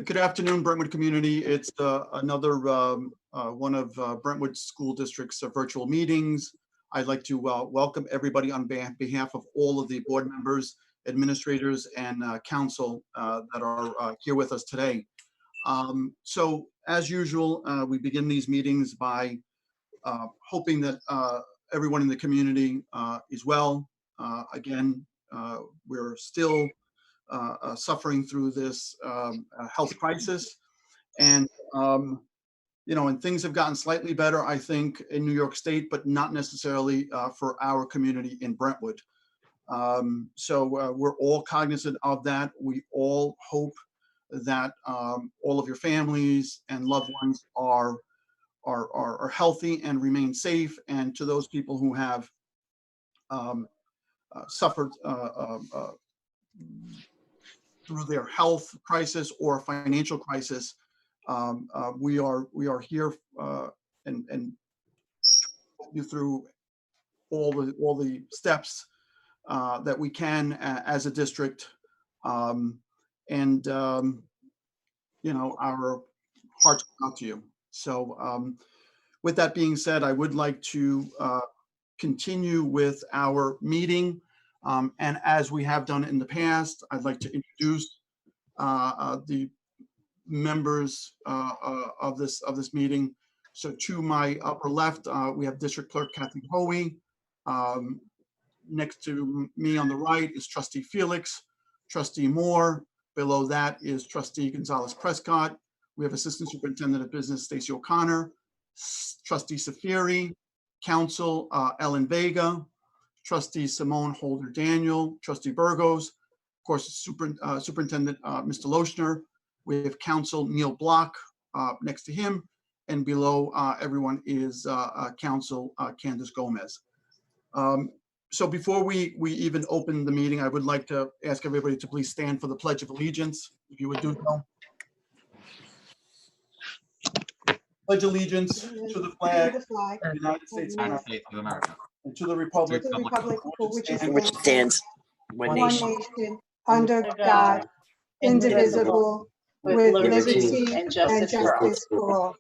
Good afternoon, Brentwood community. It's another one of Brentwood School District's virtual meetings. I'd like to welcome everybody on behalf of all of the board members, administrators, and council that are here with us today. So as usual, we begin these meetings by hoping that everyone in the community is well. Again, we're still suffering through this health crisis, and and things have gotten slightly better, I think, in New York State, but not necessarily for our community in Brentwood. So we're all cognizant of that. We all hope that all of your families and loved ones are healthy and remain safe. And to those people who have suffered through their health crisis or financial crisis, we are here and you through all the steps that we can as a district, and our hearts go out to you. So with that being said, I would like to continue with our meeting. And as we have done in the past, I'd like to introduce the members of this meeting. So to my upper left, we have District Clerk Kathy Hoey. Next to me on the right is Trustee Felix, Trustee Moore. Below that is Trustee Gonzalez Prescott. We have Assistant Superintendent of Business Stacy O'Connor, Trustee Safiri, Counsel Ellen Vega, Trustee Simone Holder Daniel, Trustee Burgos, of course, Superintendent Mr. Lochner. We have Counsel Neil Block next to him, and below everyone is Counsel Candace Gomez. So before we even open the meeting, I would like to ask everybody to please stand for the Pledge of Allegiance, if you would do so. Pledge allegiance to the flag of the United States of America, and to the republic for which it stands, one nation, under God, indivisible, with liberty and justice for all.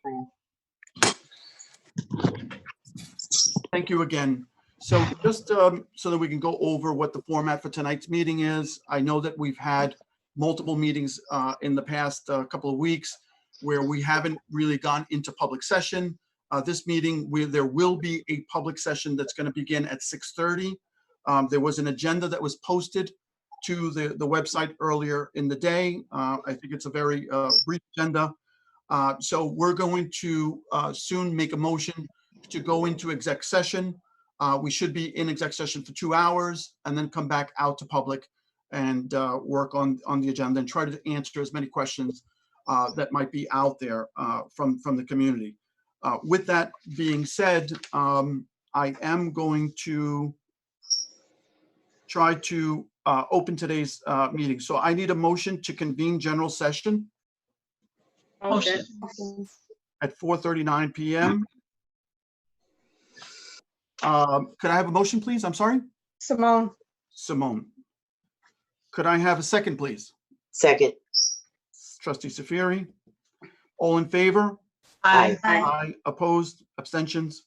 Thank you again. So just so that we can go over what the format for tonight's meeting is, I know that we've had multiple meetings in the past couple of weeks where we haven't really gone into public session. This meeting, there will be a public session that's going to begin at 6:30. There was an agenda that was posted to the website earlier in the day. I think it's a very brief agenda. So we're going to soon make a motion to go into exec session. We should be in exec session for 2 hours and then come back out to public and work on the agenda and try to answer as many questions that might be out there from the community. With that being said, I am going to try to open today's meeting. So I need a motion to convene general session at 4:39 p.m. Could I have a motion, please? I'm sorry. Simone. Could I have a second, please? Second. Trustee Safiri. All in favor? Aye. Aye. Opposed? Abstentions?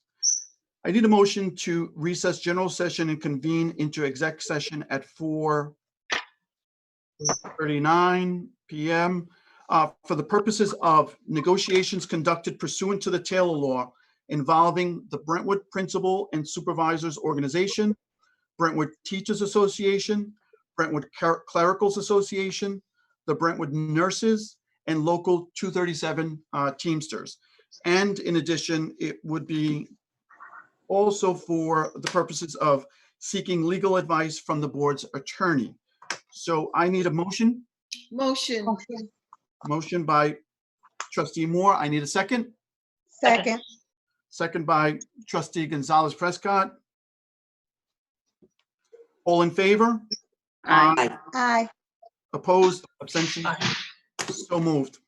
I need a motion to recess general session and convene into exec session at 4:39 p.m. For the purposes of negotiations conducted pursuant to the Taylor Law involving the Brentwood Principal and Supervisors Organization, Brentwood Teachers Association, Brentwood Clericals Association, the Brentwood Nurses, and Local 237 Teamsters. And in addition, it would be also for the purposes of seeking legal advice from the board's attorney. So I need a motion. Motion by Trustee Moore. I need a second. Second. Second by Trustee Gonzalez Prescott. All in favor? Aye. Opposed? Abstention? So moved.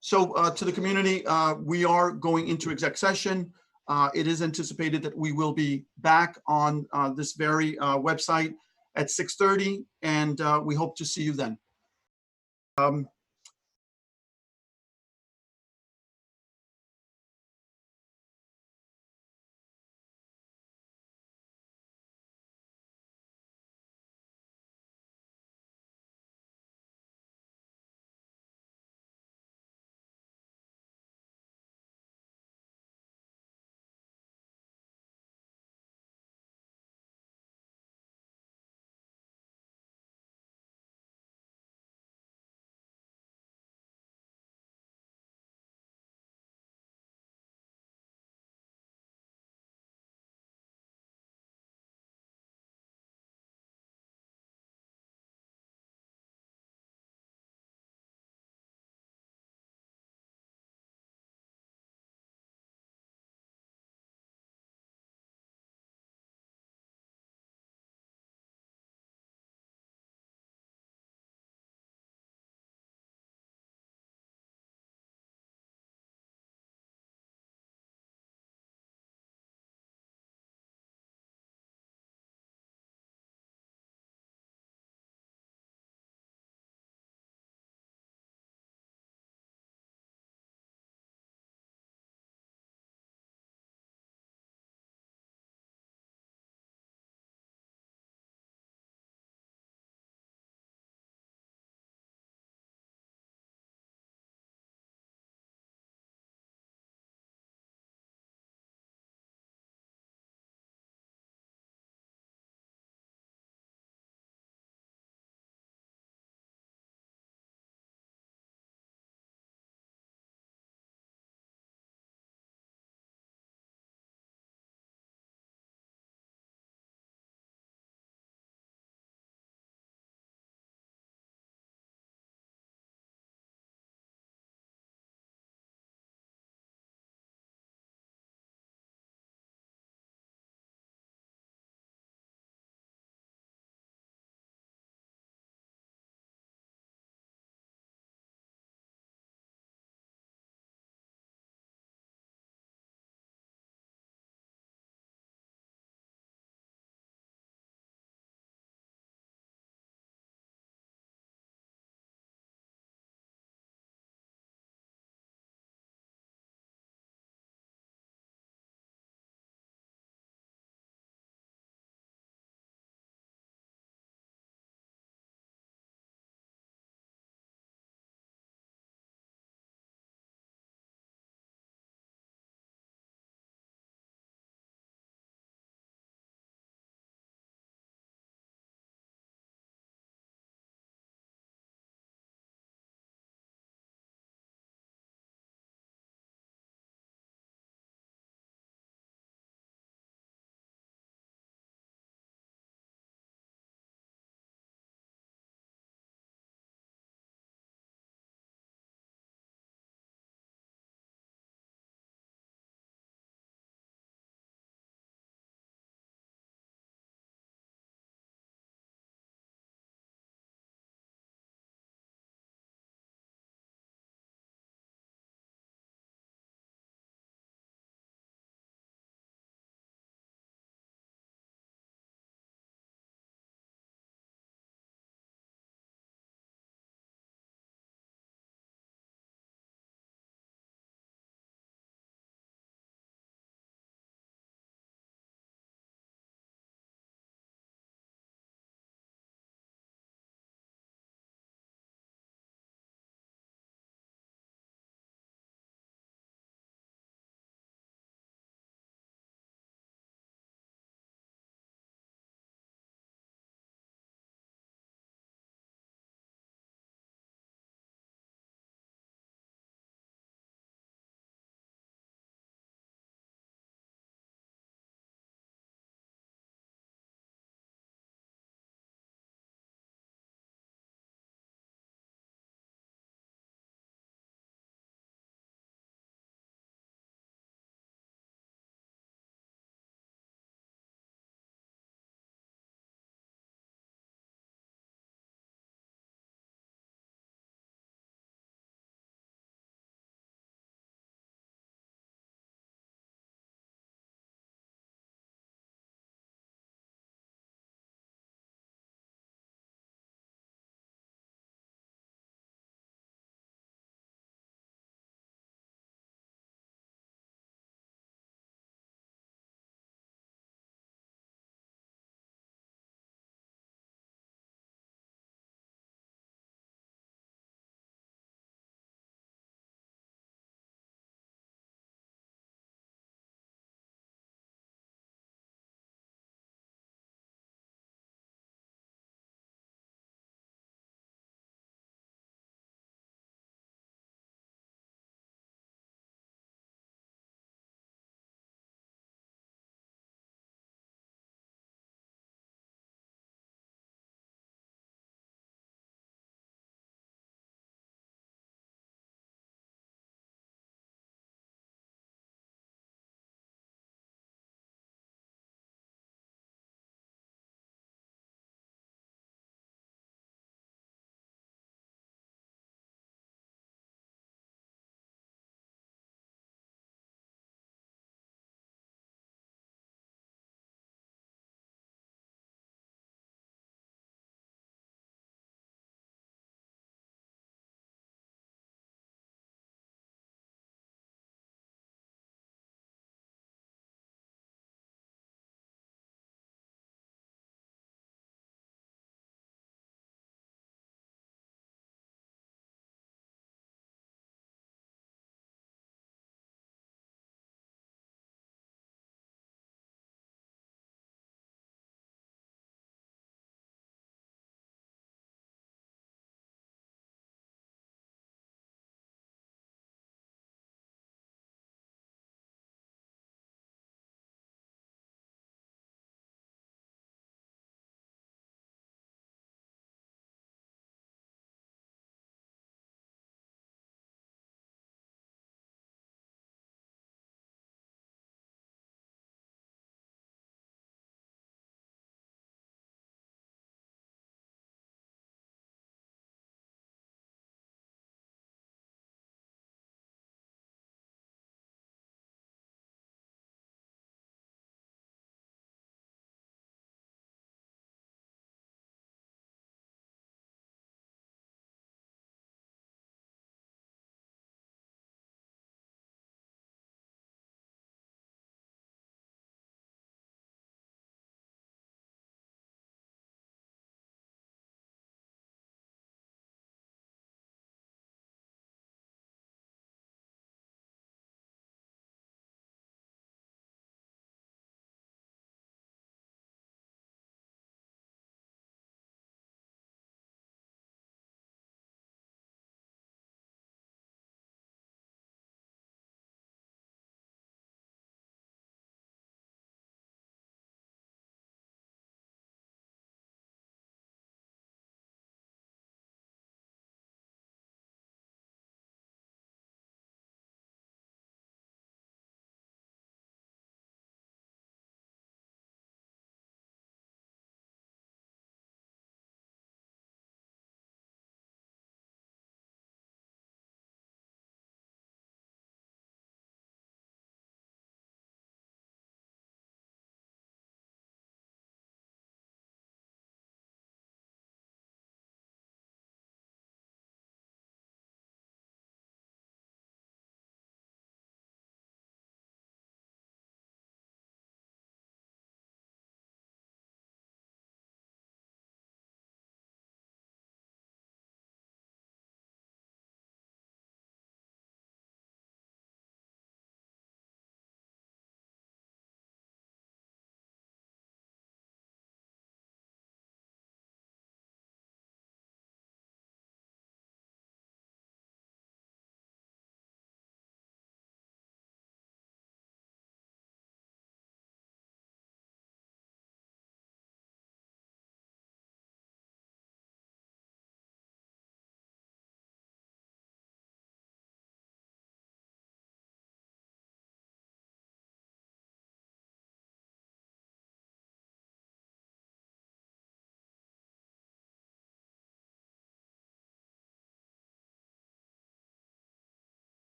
So to the community, we are going into exec session. It is anticipated that we will be back on this very website at 6:30, and we hope to see you then.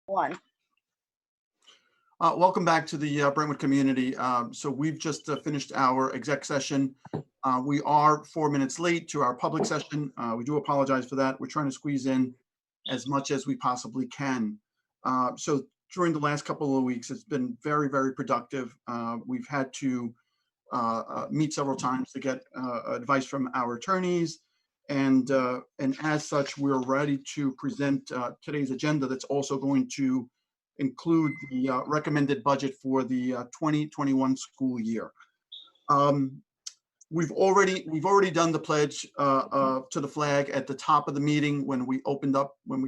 One. Welcome back to the Brentwood community. So we've just finished our exec session. We are 4 minutes late to our public session. We do apologize for that. We're trying to squeeze in as much as we possibly can. So during the last couple of weeks, it's been very, very productive. We've had to meet several times to get advice from our attorneys. And as such, we're ready to present today's agenda that's also going to include the recommended budget for the 2021 school year. We've already done the pledge to the flag at the top of the meeting when we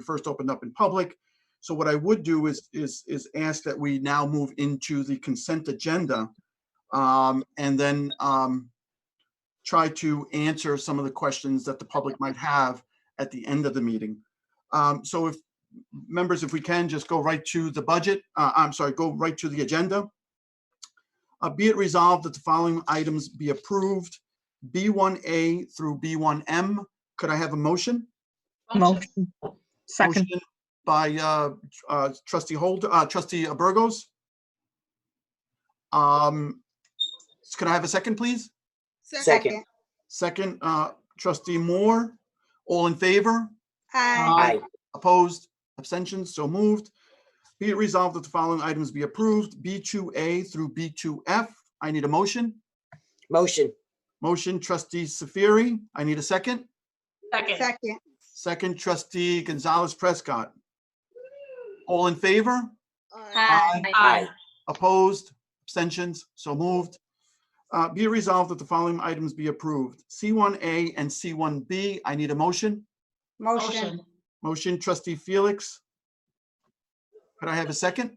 first opened up in public. So what I would do is ask that we now move into the consent agenda, and then try to answer some of the questions that the public might have at the end of the meeting. So if members, if we can just go right to the budget, go right to the agenda. Be it resolved that the following items be approved, B1A through B1M. Could I have a motion? Motion. Second. Motion by Trustee Burgos. Could I have a second, please? Second. Second, Trustee Moore. All in favor? Aye. Opposed? Abstentions? So moved. Be it resolved that the following items be approved, B2A through B2F. I need a motion. Motion. Motion, Trustee Safiri. I need a second. Second. Second, Trustee Gonzalez Prescott. All in favor? Aye. Opposed? Abstentions? So moved. Be it resolved that the following items be approved, C1A and C1B. I need a motion. Motion. Motion, Trustee Felix. Could I have a second?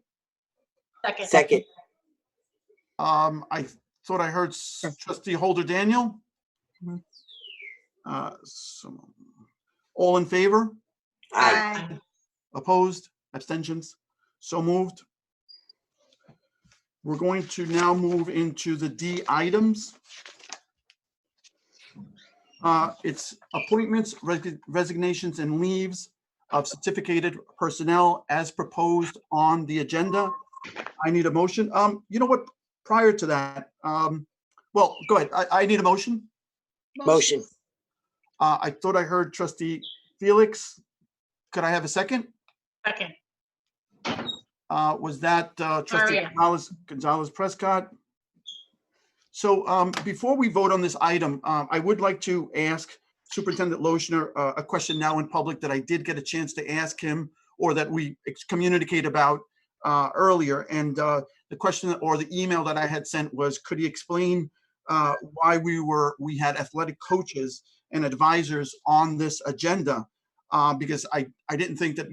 Second. I thought I heard Trustee Holder Daniel. Mhm. All in favor? Aye. Opposed? Abstentions? So moved. We're going to now move into the D items. It's appointments, resignations, and leaves of certificated personnel as proposed on the agenda. I need a motion. You know what? Prior to that, well, go ahead. I need a motion. Motion. I thought I heard Trustee Felix. Could I have a second? Second. Was that Trustee yeah. Gonzalez Prescott? So before we vote on this item, I would like to ask Superintendent Lochner a question now in public that I did get a chance to ask him, or that we communicate about earlier. And the question or the email that I had sent was, could he explain why we had athletic coaches and advisors on this agenda? Because I didn't think that,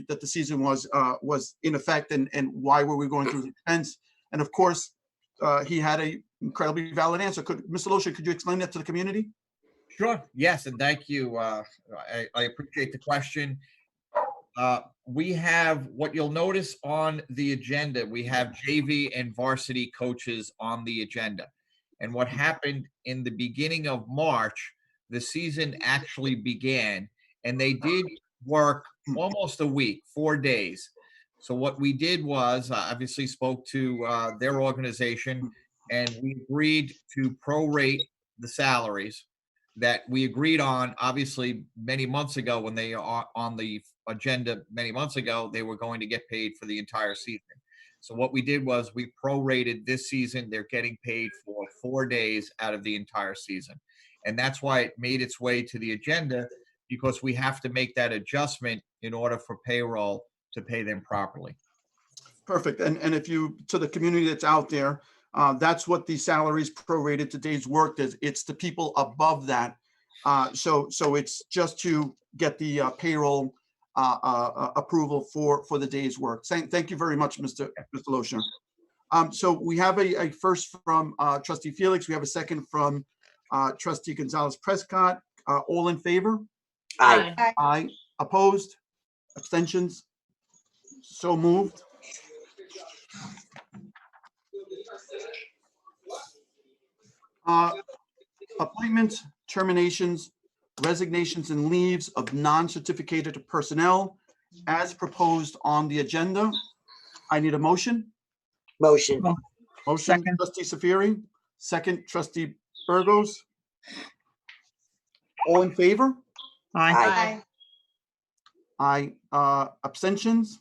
that the season was in effect, and why were we going through the expense? And of course, he had a incredibly valid answer. Mr. Lochner, could you explain that to the community? Sure. Yes, and thank you. I appreciate the question. We have, what you'll notice on the agenda, we have JV and varsity coaches on the agenda. And what happened in the beginning of March, the season actually began, and they did work almost a week, 4 days. So what we did was obviously spoke to their organization, and we agreed to prorate the salaries that we agreed on, obviously, many months ago. When they are on the agenda many months ago, they were going to get paid for the entire season. So what we did was we prorated this season. They're getting paid for 4 days out of the entire season. And that's why it made its way to the agenda, because we have to make that adjustment in order for payroll to pay them properly. Perfect. And if you, to the community that's out there, that's what the salaries prorated to days worked is. It's the people above that. So it's just to get the payroll approval for the day's work. Thank you very much, Mr. Lochner. So we have a first from Trustee Felix. We have a second from Trustee Gonzalez Prescott. All in favor? Aye. Aye. Opposed? Abstentions? So moved. Appointments, terminations, resignations, and leaves of non-certificated personnel as proposed on the agenda. I need a motion. Motion. Motion, Second. trustee Safiri, second, trustee Burgos. All in favor? Aye. Aye. Aye. Abstentions?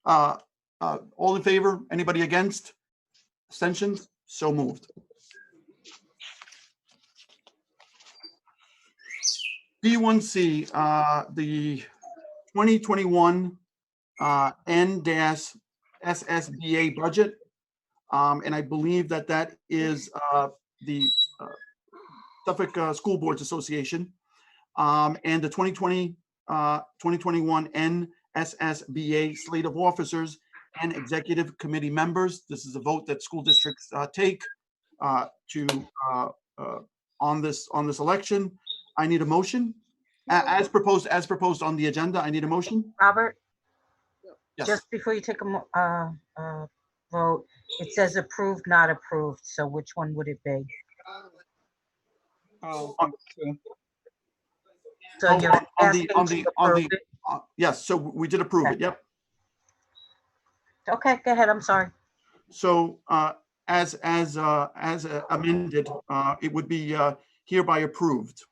All in favor? Anybody against? Abstentions? So moved. D1C, the 2021 N-SSBA budget. And I believe that that is the Suffolk School Boards Association. And the 2021 NSSBA slate of officers and executive committee members. This is a vote that school districts take on this election. I need a motion as proposed on the agenda. I need a motion. Robert, Yes. just before you take a vote, it says approved, not approved. So which one would it be? So Oh, you're on asking the to approve it? yes. So we did approve it. Yep. Okay, go ahead. I'm sorry. So as amended, it would be hereby approved.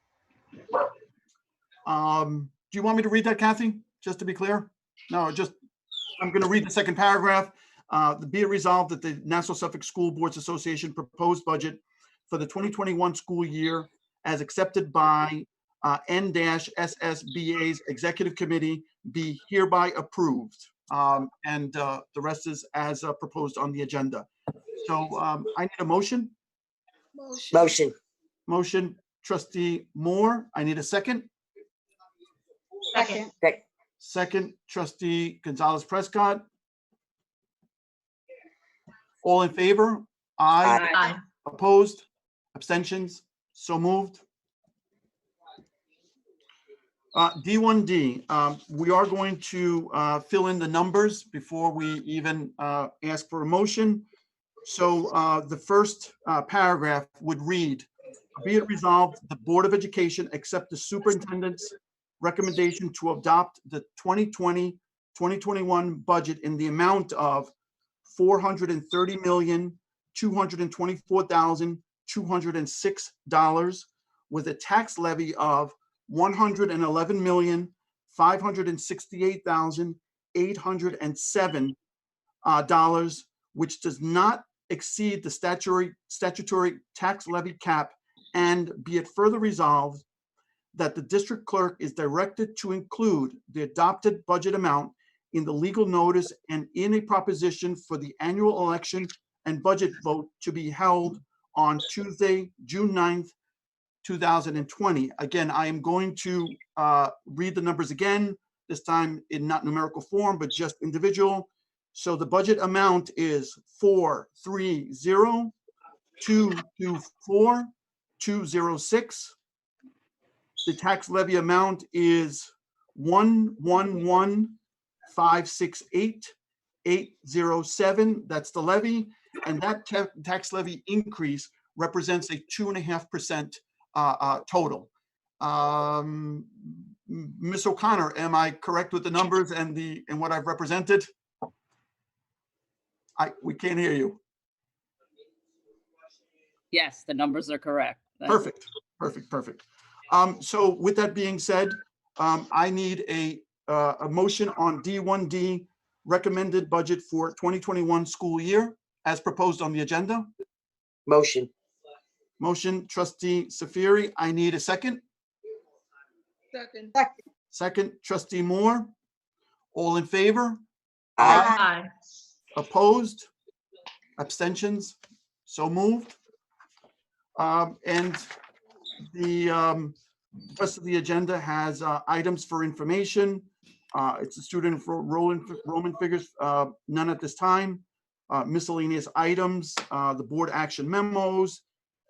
Do you want me to read that, Kathy? Just to be clear? No, just I'm going to read the second paragraph. Be it resolved that the Nassau Suffolk School Boards Association proposed budget for the 2021 school year, as accepted by N-SSBA's Executive Committee, be hereby approved. And the rest is as proposed on the agenda. So I need a motion. Motion. Motion, trustee Moore. I need a second. Second. Second, trustee Gonzalez Prescott. All in favor? Aye. Aye. Opposed? Abstentions? So moved. D1D, we are going to fill in the numbers before we even ask for a motion. So the first paragraph would read, be it resolved, the Board of Education accept the superintendent's recommendation to adopt the 2020-2021 budget in the amount of $430,224,206 with a tax levy of $111,568,807, which does not exceed the statutory tax levy cap, and be it further resolved that the district clerk is directed to include the adopted budget amount in the legal notice and in a proposition for the annual election and budget vote to be held on Tuesday, June 9th, 2020. Again, I am going to read the numbers again, this time in not numerical form, but just individual. So the budget amount is 430,224,206. The tax levy amount is 111,568,807. That's the levy, and that tax levy increase represents a 2.5% total. Ms. O'Connor, am I correct with the numbers and what I've represented? We can't hear you. Yes, the numbers are correct. Perfect. So with that being said, I need a motion on D1D, recommended budget for 2021 school year as proposed on the agenda. Motion. Motion, trustee Safiri. I need a second. Second, trustee Moore. All in favor? Aye. Opposed? Abstentions? So moved. And the rest of the agenda has items for information. It's a student enrollment figures, none at this time. Miscellaneous items, the board action memos,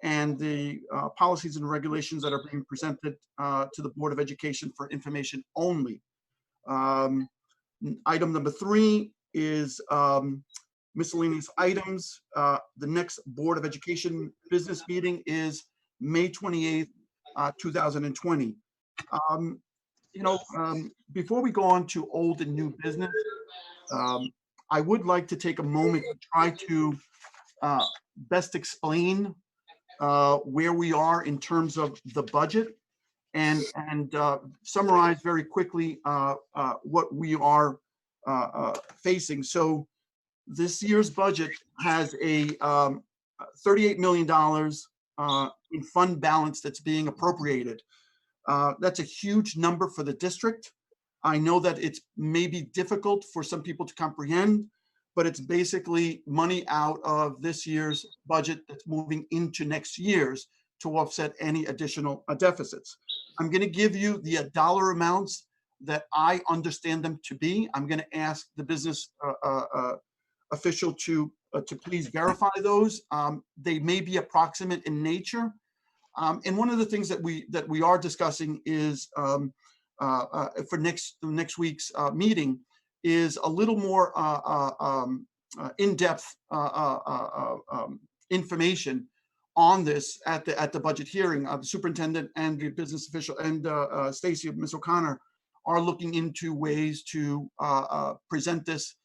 and the policies and regulations that are being presented to the Board of Education for information only. Item number 3 is miscellaneous items. The next Board of Education business meeting is May 28th, 2020. Before we go on to old and new business, I would like to take a moment to try to best explain where we are in terms of the budget and summarize very quickly what we are facing. So this year's budget has a $38 million in fund balance that's being appropriated. That's a huge number for the district. I know that it's maybe difficult for some people to comprehend, but it's basically money out of this year's budget that's moving into next year's to offset any additional deficits. I'm going to give you the dollar amounts that I understand them to be. I'm going to ask the business official to please verify those. They may be approximate in nature. And one of the things that we are discussing is for next week's meeting is a little more in-depth information on this at the budget hearing. The superintendent and the business official and Stacy, Ms. O'Connor, are looking into ways to present this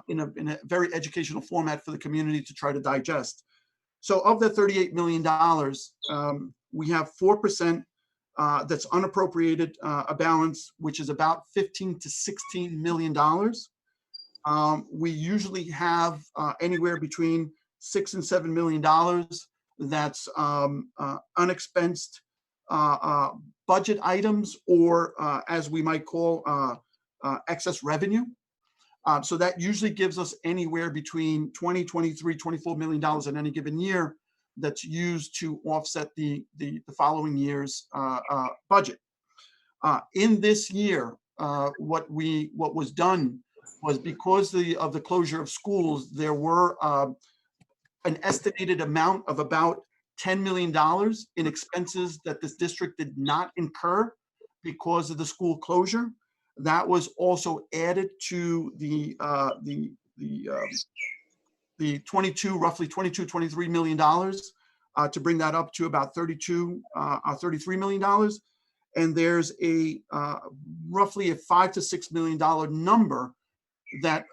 in a very educational format for the community to try to digest. So of the $38 million, we have 4% that's unappropriated a balance, which is about $15 to $16 million. We usually have anywhere between $6 and $7 million that's unexpensed budget items, or as we might call excess revenue. So that usually gives us anywhere between 20, 23, $24 million in any given year that's used to offset the following year's budget. In this year, what was done was, because of the closure of schools, there were an estimated amount of about $10 million in expenses that this district did not incur because of the school closure. That was also added to the roughly $23 million to bring that up to about $33 million. And there's a roughly a $5 to $6 million number that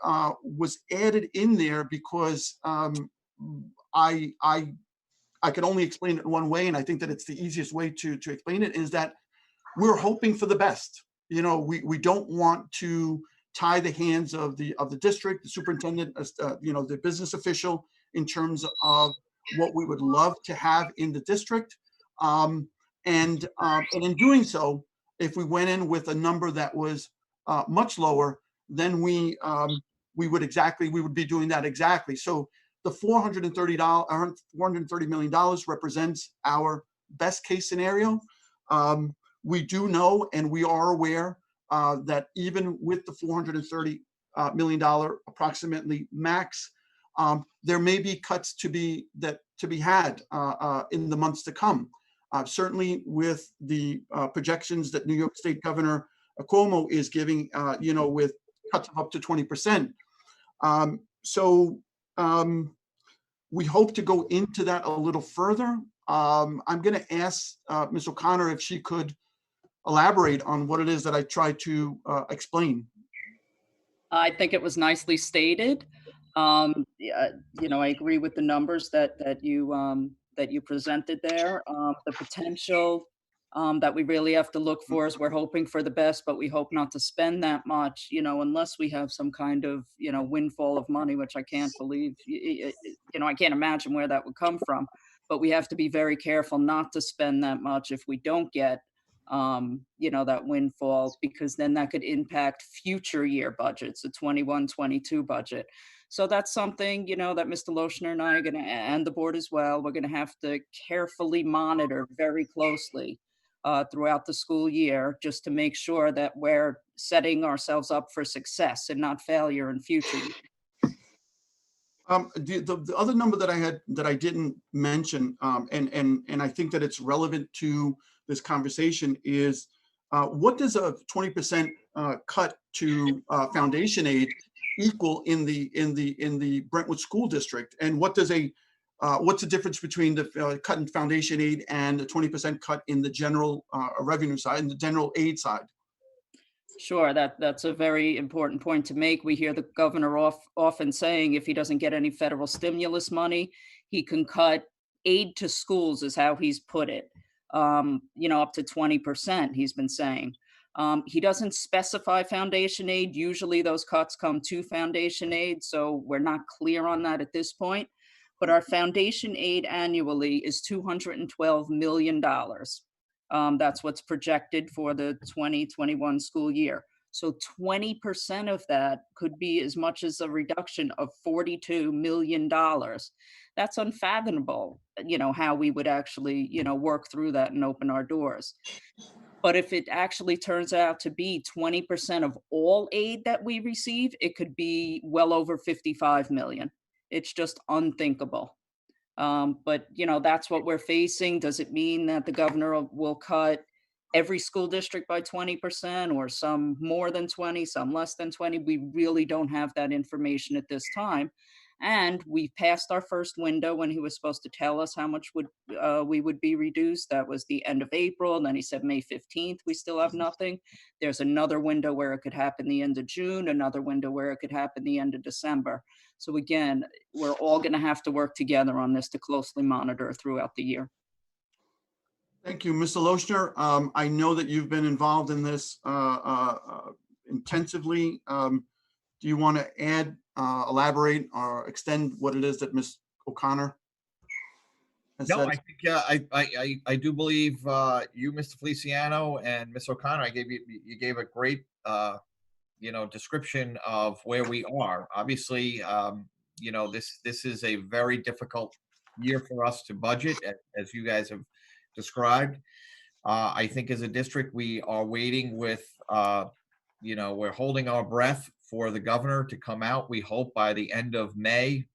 was added in there because I can only explain it one way, and I think that it's the easiest way to explain it, is that we're hoping for the best. We don't want to tie the hands of the district, the superintendent, the business official, in terms of what we would love to have in the district. And in doing so, if we went in with a number that was much lower, then we would be doing that exactly. So the $430 million represents our best case scenario. We do know, and we are aware that even with the $430 million approximately max, there may be cuts to be had in the months to come. Certainly with the projections that New York State Governor Cuomo is giving, with cuts of up to 20%. We hope to go into that a little further. I'm going to ask Ms. O'Connor if she could elaborate on what it is that I tried to explain. I think it was nicely stated. I agree with the numbers that you presented there. The potential that we really have to look for is, we're hoping for the best, but we hope not to spend that much, unless we have some kind of, windfall of money, which I can't believe, I can't imagine where that would come from. But we have to be very careful not to spend that much if we don't get that windfall, because then that could impact future year budgets, the 21-22 budget. So that's something, that Mr. Lochner and I are going to, and the board as well, we're going to have to carefully monitor very closely throughout the school year, just to make sure that we're setting ourselves up for success and not failure in future years. The other number that I didn't mention, and I think that it's relevant to this conversation, is what does a 20% cut to foundation aid equal in the Brentwood School District, and what's the difference between the cut in foundation aid and the 20% cut in the general revenue side, and the general aid side? Sure, that's a very important point to make. We hear the governor often saying if he doesn't get any federal stimulus money, he can cut aid to schools, is how he's put it. Up to 20%, he's been saying. He doesn't specify foundation aid. Usually those cuts come to foundation aid, so we're not clear on that at this point. But our foundation aid annually is $212 million. That's what's projected for the 2021 school year. So 20% of that could be as much as a reduction of $42 million. That's unfathomable, how we would actually, work through that and open our doors. But if it actually turns out to be 20% of all aid that we receive, it could be well over 55 million. It's just unthinkable. But that's what we're facing. Does it mean that the governor will cut every school district by 20%, or some more than 20, some less than 20? We really don't have that information at this time. And we passed our first window when he was supposed to tell us how much we would be reduced. That was the end of April. And then he said May 15th, we still have nothing. There's another window where it could happen the end of June, another window where it could happen the end of December. So again, we're all going to have to work together on this to closely monitor throughout the year. Thank you, Mr. Lochner. I know that you've been involved in this intensively. Do you want to add, elaborate, or extend what it is that Ms. O'Connor has No, said? I think I do believe you, Mr. Feliciano, and Ms. O'Connor. You gave a great description of where we are. Obviously, this is a very difficult year for us to budget, as you guys have described. I think as a district, we are waiting with, we're holding our breath for the governor to come out. We hope by the end of May,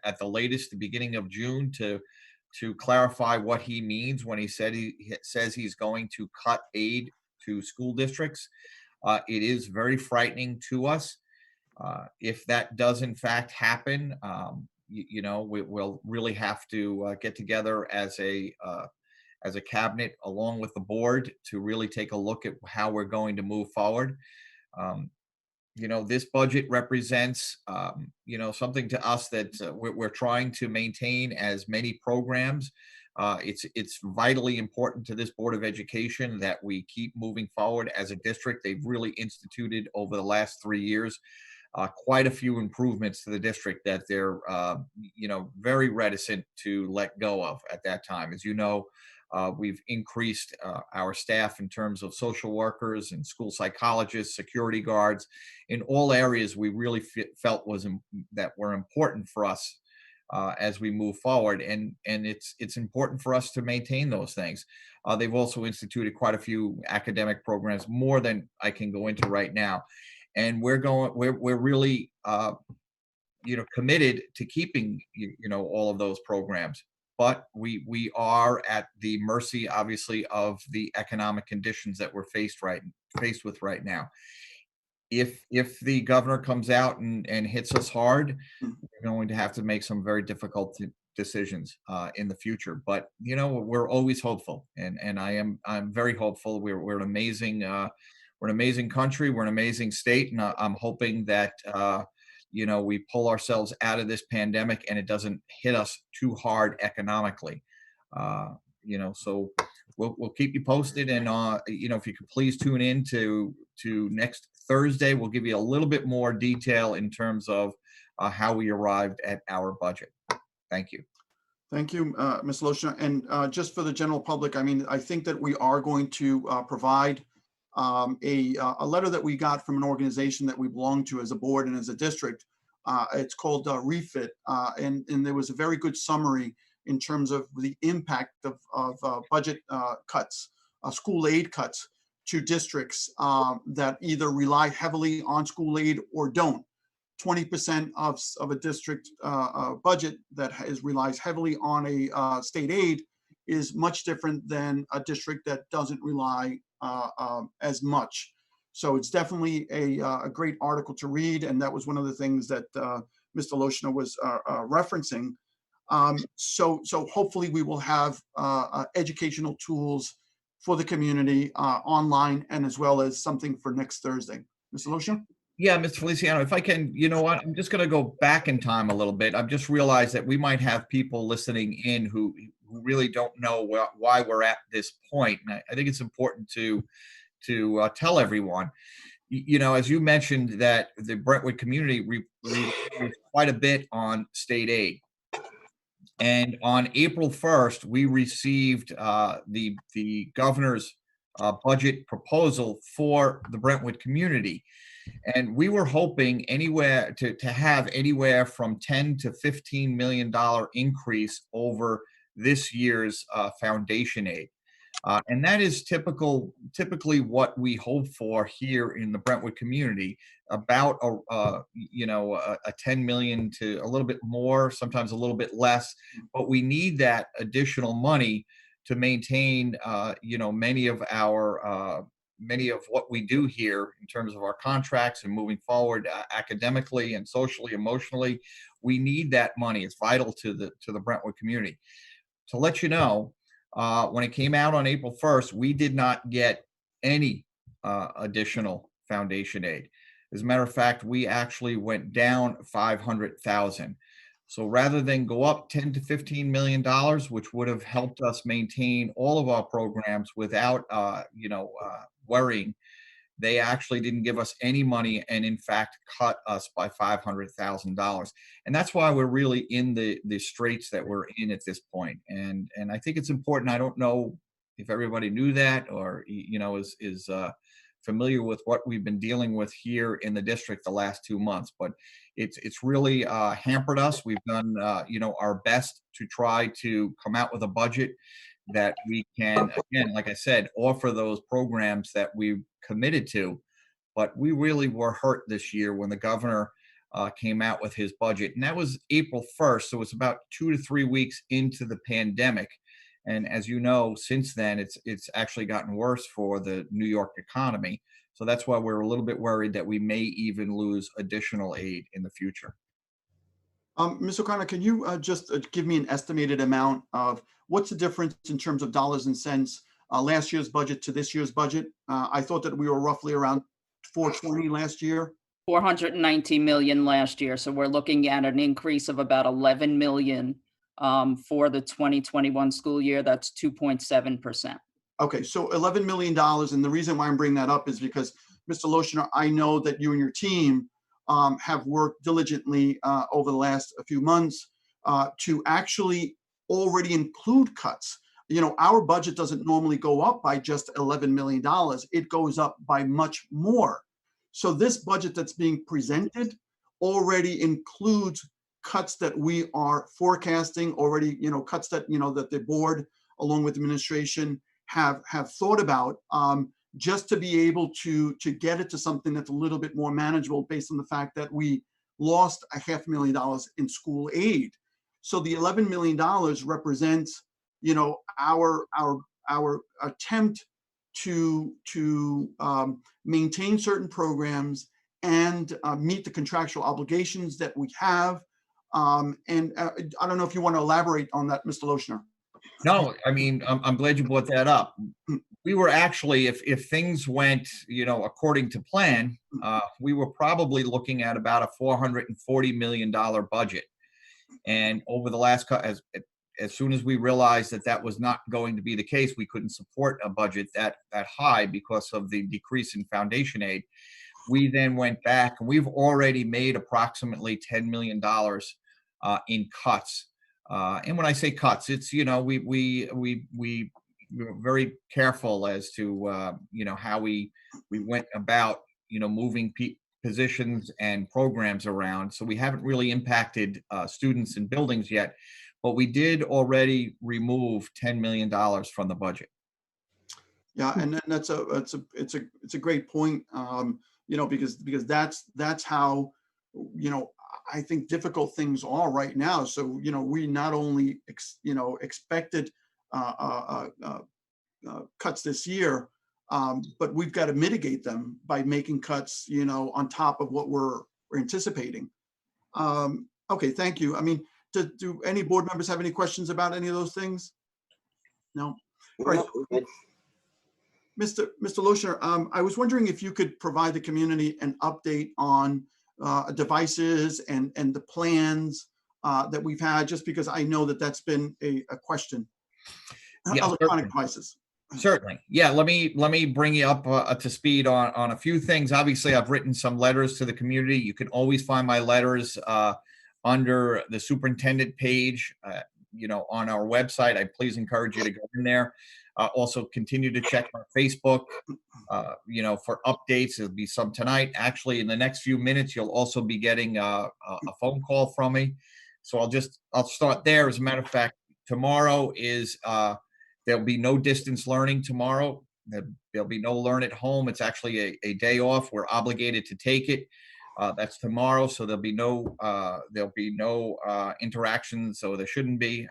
at the latest, the beginning of June, to clarify what he means when he says he's going to cut aid to school districts. It is very frightening to us. If that does in fact happen, we'll really have to get together as a cabinet along with the board to really take a look at how we're going to move forward. This budget represents, something to us that we're trying to maintain as many programs. It's vitally important to this Board of Education that we keep moving forward as a district. They've really instituted over the last 3 years quite a few improvements to the district that they're, very reticent to let go of at that time. As you know, we've increased our staff in terms of social workers and school psychologists, security guards, in all areas we really felt that were important for us as we move forward, and it's important for us to maintain those things. They've also instituted quite a few academic programs, more than I can go into right now, and we're really committed to keeping all of those programs. But we are at the mercy, obviously, of the economic conditions that we're faced with right now. If the governor comes out and hits us hard, we're going to have to make some very difficult decisions in the future. But we're always hopeful, and I'm very hopeful. We're an amazing country. We're an amazing state, and I'm hoping that we pull ourselves out of this pandemic and it doesn't hit us too hard economically. So we'll keep you posted, and if you could please tune in to next Thursday, we'll give you a little bit more detail in terms of how we arrived at our budget. Thank you. Thank you, Ms. Lochner. And just for the general public, I think that we are going to provide a letter that we got from an organization that we belong to as a board and as a district. It's called Refit, and there was a very good summary in terms of the impact of budget cuts, school aid cuts to districts that either rely heavily on school aid or don't. 20% of a district budget that relies heavily on a state aid is much different than a district that doesn't rely as much. So it's definitely a great article to read, and that was one of the things that Mr. Lochner was referencing. So hopefully we will have educational tools for the community online, and as well as something for next Thursday. Mr. Lucia? Yeah, Mr. Feliciano, if I can, you know what, I'm just going to go back in time a little bit. I've just realized that we might have people listening in who really don't know why we're at this point. And I think it's important to tell everyone, you know, as you mentioned, that the Brentwood community received quite a bit on state aid. And on April 1st, we received the governor's budget proposal for the Brentwood community. And we were hoping anywhere to have anywhere from $10 to $15 million increase over this year's foundation aid. And that is typically what we hope for here in the Brentwood community, about a 10 million to a little bit more, sometimes a little bit less, but we need that additional money to maintain, many of what we do here in terms of our contracts and moving forward academically and socially, emotionally. We need that money. It's vital to the Brentwood community. To let you know, when it came out on April 1st, we did not get any additional foundation aid. As a matter of fact, we actually went down 500,000. So rather than go up 10 to $15 million, which would have helped us maintain all of our programs without, worrying, they actually didn't give us any money and in fact cut us by $500,000. And that's why we're really in the straits that we're in at this point. And I think it's important. I don't know if everybody knew that or, is familiar with what we've been dealing with here in the district the last 2 months, but it's really hampered us. We've done, our best to try to come out with a budget that we can, again, like I said, offer those programs that we committed to. But we really were hurt this year when the governor came out with his budget. And that was April 1st. So it's about 2 to 3 weeks into the pandemic. And as you know, since then, it's actually gotten worse for the New York economy. So that's why we're a little bit worried that we may even lose additional aid in the future. Ms. O'Connor, can you just give me an estimated amount of what's the difference in terms of dollars and cents, last year's budget to this year's budget? I thought that we were roughly around 420 last year. 490 million last year. So we're looking at an increase of about 11 million for the 2021 school year. That's 2.7%. Okay, so $11 million. And the reason why I'm bringing that up is because, Mr. Loshner, I know that you and your team have worked diligently over the last few months to actually already include cuts. Our budget doesn't normally go up by just $11 million. It goes up by much more. So this budget that's being presented already includes cuts that we are forecasting already, cuts that, that the board, along with administration, have thought about, just to be able to get it to something that's a little bit more manageable based on the fact that we lost $500,000 in school aid. So the $11 million represents, our attempt to maintain certain programs and meet the contractual obligations that we have. And I don't know if you want to elaborate on that, Mr. Loshner. No, I mean, I'm glad you brought that up. We were actually, if things went, according to plan, we were probably looking at about a $440 million budget. And over the last, as soon as we realized that was not going to be the case, we couldn't support a budget that high because of the decrease in foundation aid. We then went back and we've already made approximately $10 million in cuts. And when I say cuts, it's, we were very careful as to, how we went about, moving positions and programs around. So we haven't really impacted students and buildings yet, but we did already remove $10 million from the budget. Yeah, and then it's a great point, because that's how, I think difficult things are right now. So, we not only, expected cuts this year, but we've got to mitigate them by making cuts, on top of what we're anticipating. Okay, thank you. I mean, do any board members have any questions about any of those things? No? All right. Mr. Lochner, I was wondering if you could provide the community an update on devices and the plans that we've had, just because I know that that's been a question. Yeah, Electronic devices. Certainly. Yeah, let me bring you up to speed on a few things. Obviously, I've written some letters to the community. You can always find my letters under the superintendent page, on our website. I please encourage you to go in there. Also, continue to check our Facebook, for updates. There'll be some tonight. Actually, in the next few minutes, you'll also be getting a phone call from me. So I'll start there. As a matter of fact, tomorrow is there'll be no distance learning tomorrow. There'll be no learn at home. It's actually a day off. We're obligated to take it. That's tomorrow, so there'll be no interactions. So there shouldn't be,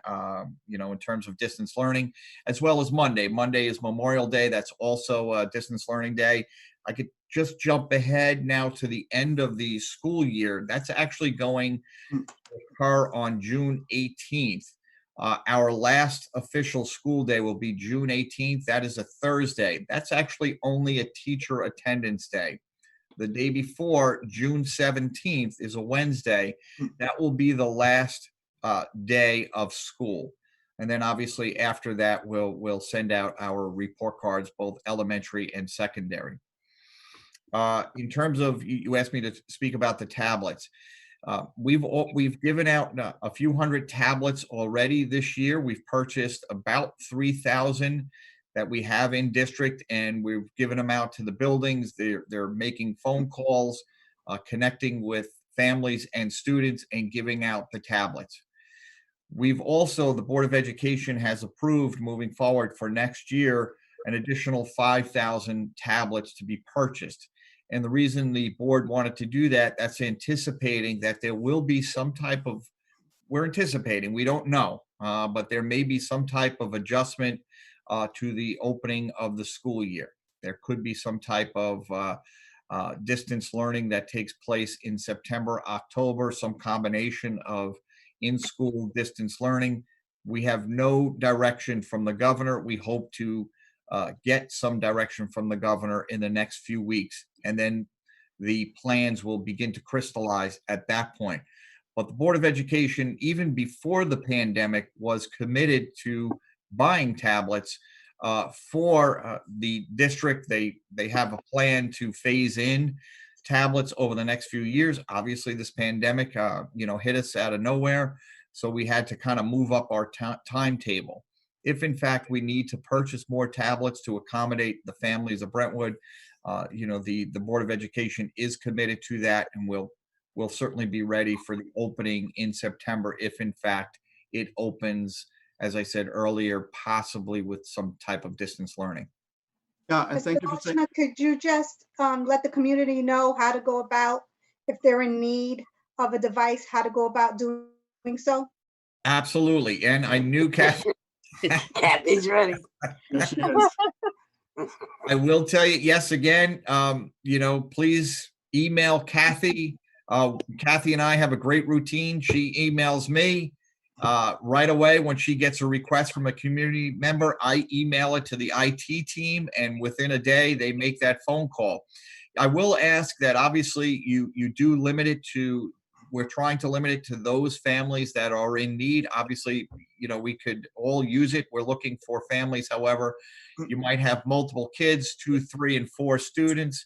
in terms of distance learning, as well as Monday. Monday is Memorial Day. That's also a distance learning day. I could just jump ahead now to the end of the school year. That's actually going to occur on June 18th. Our last official school day will be June 18th. That is a Thursday. That's actually only a teacher attendance day. The day before, June 17th, is a Wednesday. That will be the last day of school. And then obviously after that, we'll send out our report cards, both elementary and secondary. In terms of, you asked me to speak about the tablets. We've given out a few hundred tablets already this year. We've purchased about 3,000 that we have in district, and we've given them out to the buildings. They're making phone calls, connecting with families and students, and giving out the tablets. We've also, the Board of Education has approved, moving forward for next year, an additional 5,000 tablets to be purchased. And the reason the board wanted to do that, that's anticipating that there will be some type of, we're anticipating, we don't know, but there may be some type of adjustment to the opening of the school year. There could be some type of distance learning that takes place in September, October, some combination of in-school distance learning. We have no direction from the governor. We hope to get some direction from the governor in the next few weeks, and then the plans will begin to crystallize at that point. But the Board of Education, even before the pandemic, was committed to buying tablets for the district. They have a plan to phase in tablets over the next few years. Obviously, this pandemic, hit us out of nowhere, so we had to kind of move up our timetable. If in fact we need to purchase more tablets to accommodate the families of Brentwood, the Board of Education is committed to that, and we'll certainly be ready for the opening in September if in fact it opens, as I said earlier, possibly with some type of distance learning. Yeah, and thank you for saying. Could you just let the community know how to go about, if they're in need of a device, how to go about doing so? Absolutely, and I knew Kathy. Kathy's ready. Yes, she is. I will tell you, yes, again, please email Kathy. Kathy and I have a great routine. She emails me right away when she gets a request from a community member. I email it to the IT team, and within a day, they make that phone call. I will ask that obviously you do limit it to, we're trying to limit it to those families that are in need. Obviously, we could all use it. We're looking for families. However, you might have multiple kids, 2, 3, and 4 students.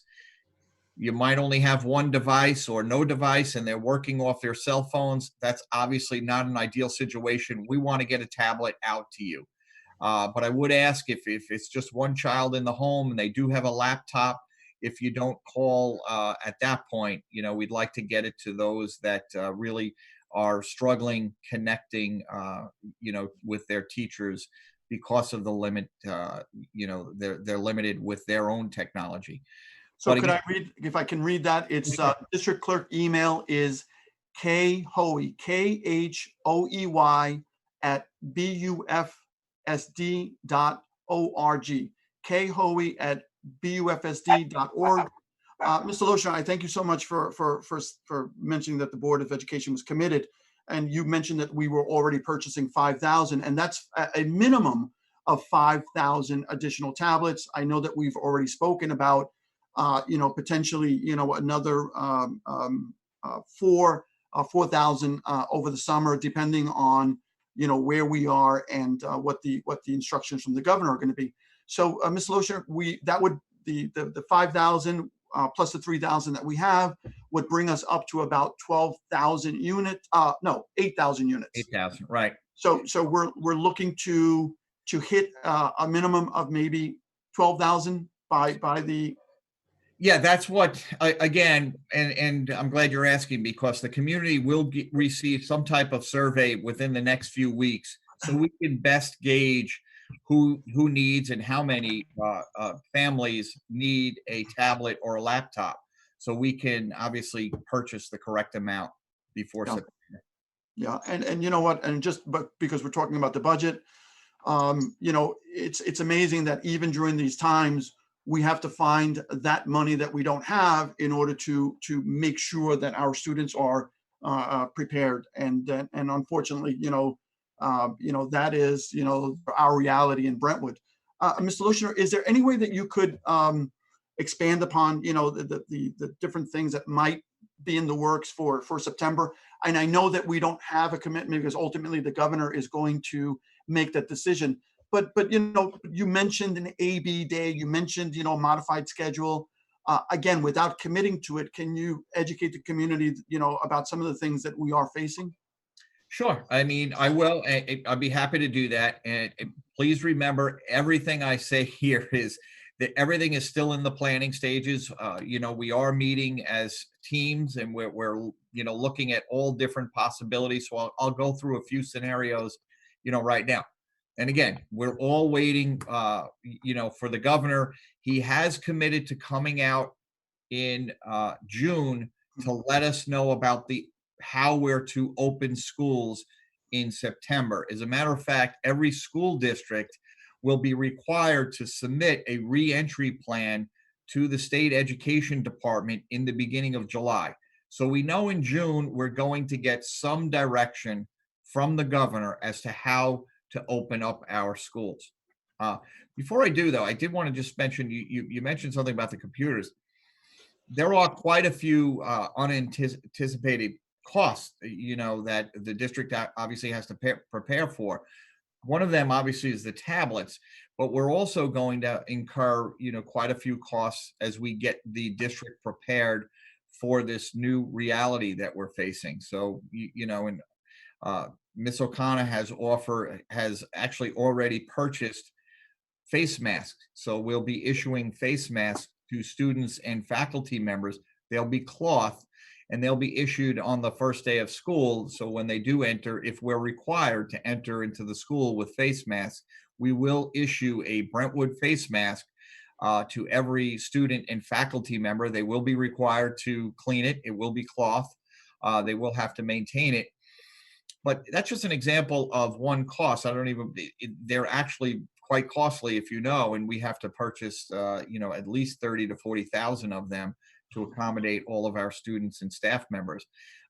You might only have one device or no device, and they're working off their cell phones. That's obviously not an ideal situation. We want to get a tablet out to you. But I would ask if it's just one child in the home and they do have a laptop, if you don't call at that point, we'd like to get it to those that really are struggling connecting, with their teachers because of the limit, they're limited with their own technology. So could I read, if I can read that, it's district clerk email is Hoey, KHOEY @BUFSD.org, Hoey@BUFSD.org. Mr. Lochner, I thank you so much for mentioning that the Board of Education was committed. And you mentioned that we were already purchasing 5,000, and that's a minimum of 5,000 additional tablets. I know that we've already spoken about, potentially, another 4,000 over the summer, depending on, where we are and what the instructions from the governor are going to be. So, Ms. Loescher, the 5,000 plus the 3,000 that we have would bring us up to about 12,000 units. No, 8,000 units. 8,000, right. So we're looking to hit a minimum of maybe 12,000 by the. Yeah, that's what, again, and I'm glad you're asking, because the community will receive some type of survey within the next few weeks, so we can best gauge who needs and how many families need a tablet or a laptop, so we can obviously purchase the correct amount before September. Yeah, and you know what, but because we're talking about the budget, it's amazing that even during these times, we have to find that money that we don't have in order to make sure that our students are prepared. And unfortunately, that is, our reality in Brentwood. Mr. Lushner, is there any way that you could expand upon, the different things that might be in the works for September? And I know that we don't have a commitment because ultimately the governor is going to make that decision. But you mentioned an AB day, you mentioned, a modified schedule. Again, without committing to it, can you educate the community, about some of the things that we are facing? Sure. I mean, I will. I'd be happy to do that. And please remember, everything I say here is that everything is still in the planning stages. We are meeting as teams, and we're looking at all different possibilities. So I'll go through a few scenarios, right now. And again, we're all waiting, for the governor. He has committed to coming out in June to let us know about how we're to open schools in September. As a matter of fact, every school district will be required to submit a re-entry plan to the state education department in the beginning of July. So we know in June, we're going to get some direction from the governor as to how to open up our schools. Before I do, though, I did want to just mention, you mentioned something about the computers. There are quite a few unanticipated costs, that the district obviously has to prepare for. One of them obviously is the tablets, but we're also going to incur, quite a few costs as we get the district prepared for this new reality that we're facing. So, and Ms. O'Connor has actually already purchased face masks. So we'll be issuing face masks to students and faculty members. They'll be cloth, and they'll be issued on the first day of school. So when they do enter, if we're required to enter into the school with face masks, we will issue a Brentwood face mask to every student and faculty member. They will be required to clean it. It will be cloth. They will have to maintain it. But that's just an example of one cost. They're actually quite costly, if and we have to purchase, at least 30 to 40,000 of them to accommodate all of our students and staff members.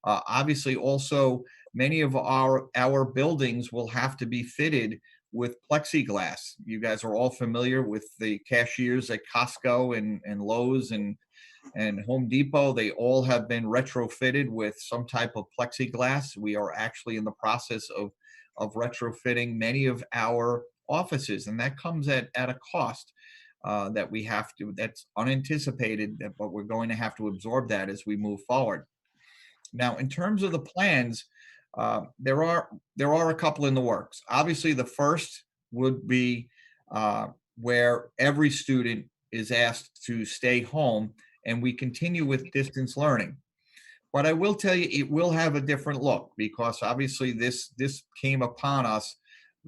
Obviously, also, many of our buildings will have to be fitted with plexiglass. You guys are all familiar with the cashiers at Costco and Lowe's and Home Depot. They all have been retrofitted with some type of plexiglass. We are actually in the process of retrofitting many of our offices, and that comes at a cost that's unanticipated, but we're going to have to absorb that as we move forward. Now, in terms of the plans, there are a couple in the works. Obviously, the first would be where every student is asked to stay home, and we continue with distance learning. But I will tell you, it will have a different look, because obviously this came upon us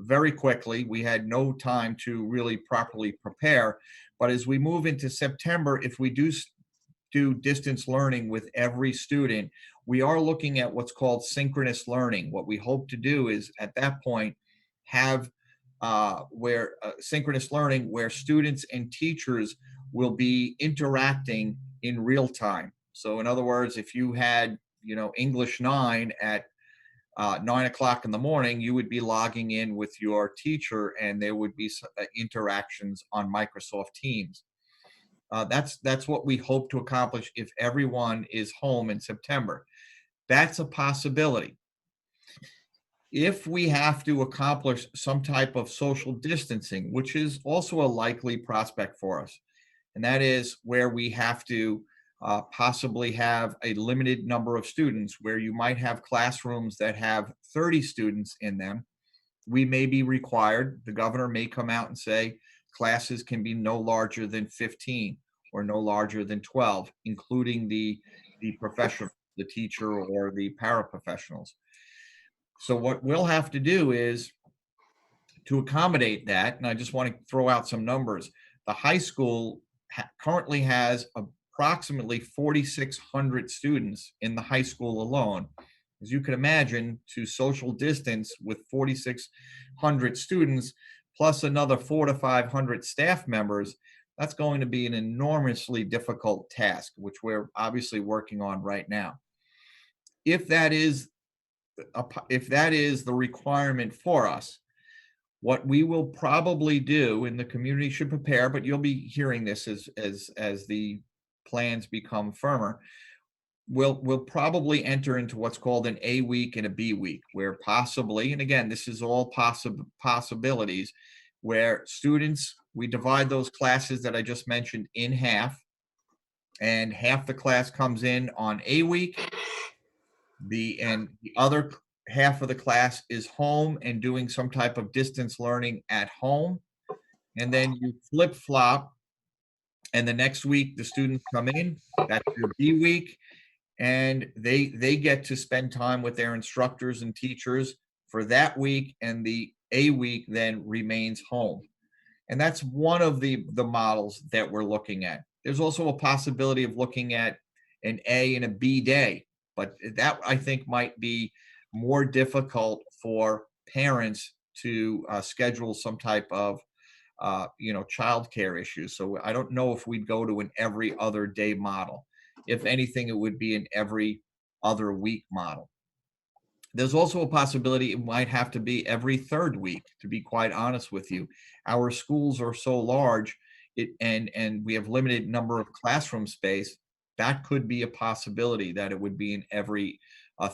very quickly. We had no time to really properly prepare. But as we move into September, if we do distance learning with every student, we are looking at what's called synchronous learning. What we hope to do is at that point have synchronous learning where students and teachers will be interacting in real time. So in other words, if you had, English 9 at 9 o'clock in the morning, you would be logging in with your teacher and there would be interactions on Microsoft Teams. That's what we hope to accomplish if everyone is home in September. That's a possibility. If we have to accomplish some type of social distancing, which is also a likely prospect for us, and that is where we have to possibly have a limited number of students, where you might have classrooms that have 30 students in them. We may be required, the governor may come out and say classes can be no larger than 15 or no larger than 12, including the professional, the teacher or the paraprofessionals. So what we'll have to do is to accommodate that, and I just want to throw out some numbers. The high school currently has approximately 4,600 students in the high school alone. As you can imagine, to social distance with 4,600 students, plus another 400 to 500 staff members, that's going to be an enormously difficult task, which we're obviously working on right now. If that is the requirement for us, what we will probably do, and the community should prepare, but you'll be hearing this as the plans become firmer, we'll probably enter into what's called an A week and a B week, where possibly, and again, this is all possibilities, where students, we divide those classes that I just mentioned in half, and half the class comes in on A week, and the other half of the class is home and doing some type of distance learning at home. And then you flip flop, and the next week the students come in, that's your B week, and they get to spend time with their instructors and teachers for that week, and the A week then remains home. And that's one of the models that we're looking at. There's also a possibility of looking at an A and a B day, but that I think might be more difficult for parents to schedule some type of childcare issues. So I don't know if we'd go to an every other day model. If anything, it would be an every other week model. There's also a possibility it might have to be every third week, to be quite honest with you. Our schools are so large, and we have limited number of classroom space. That could be a possibility that it would be in every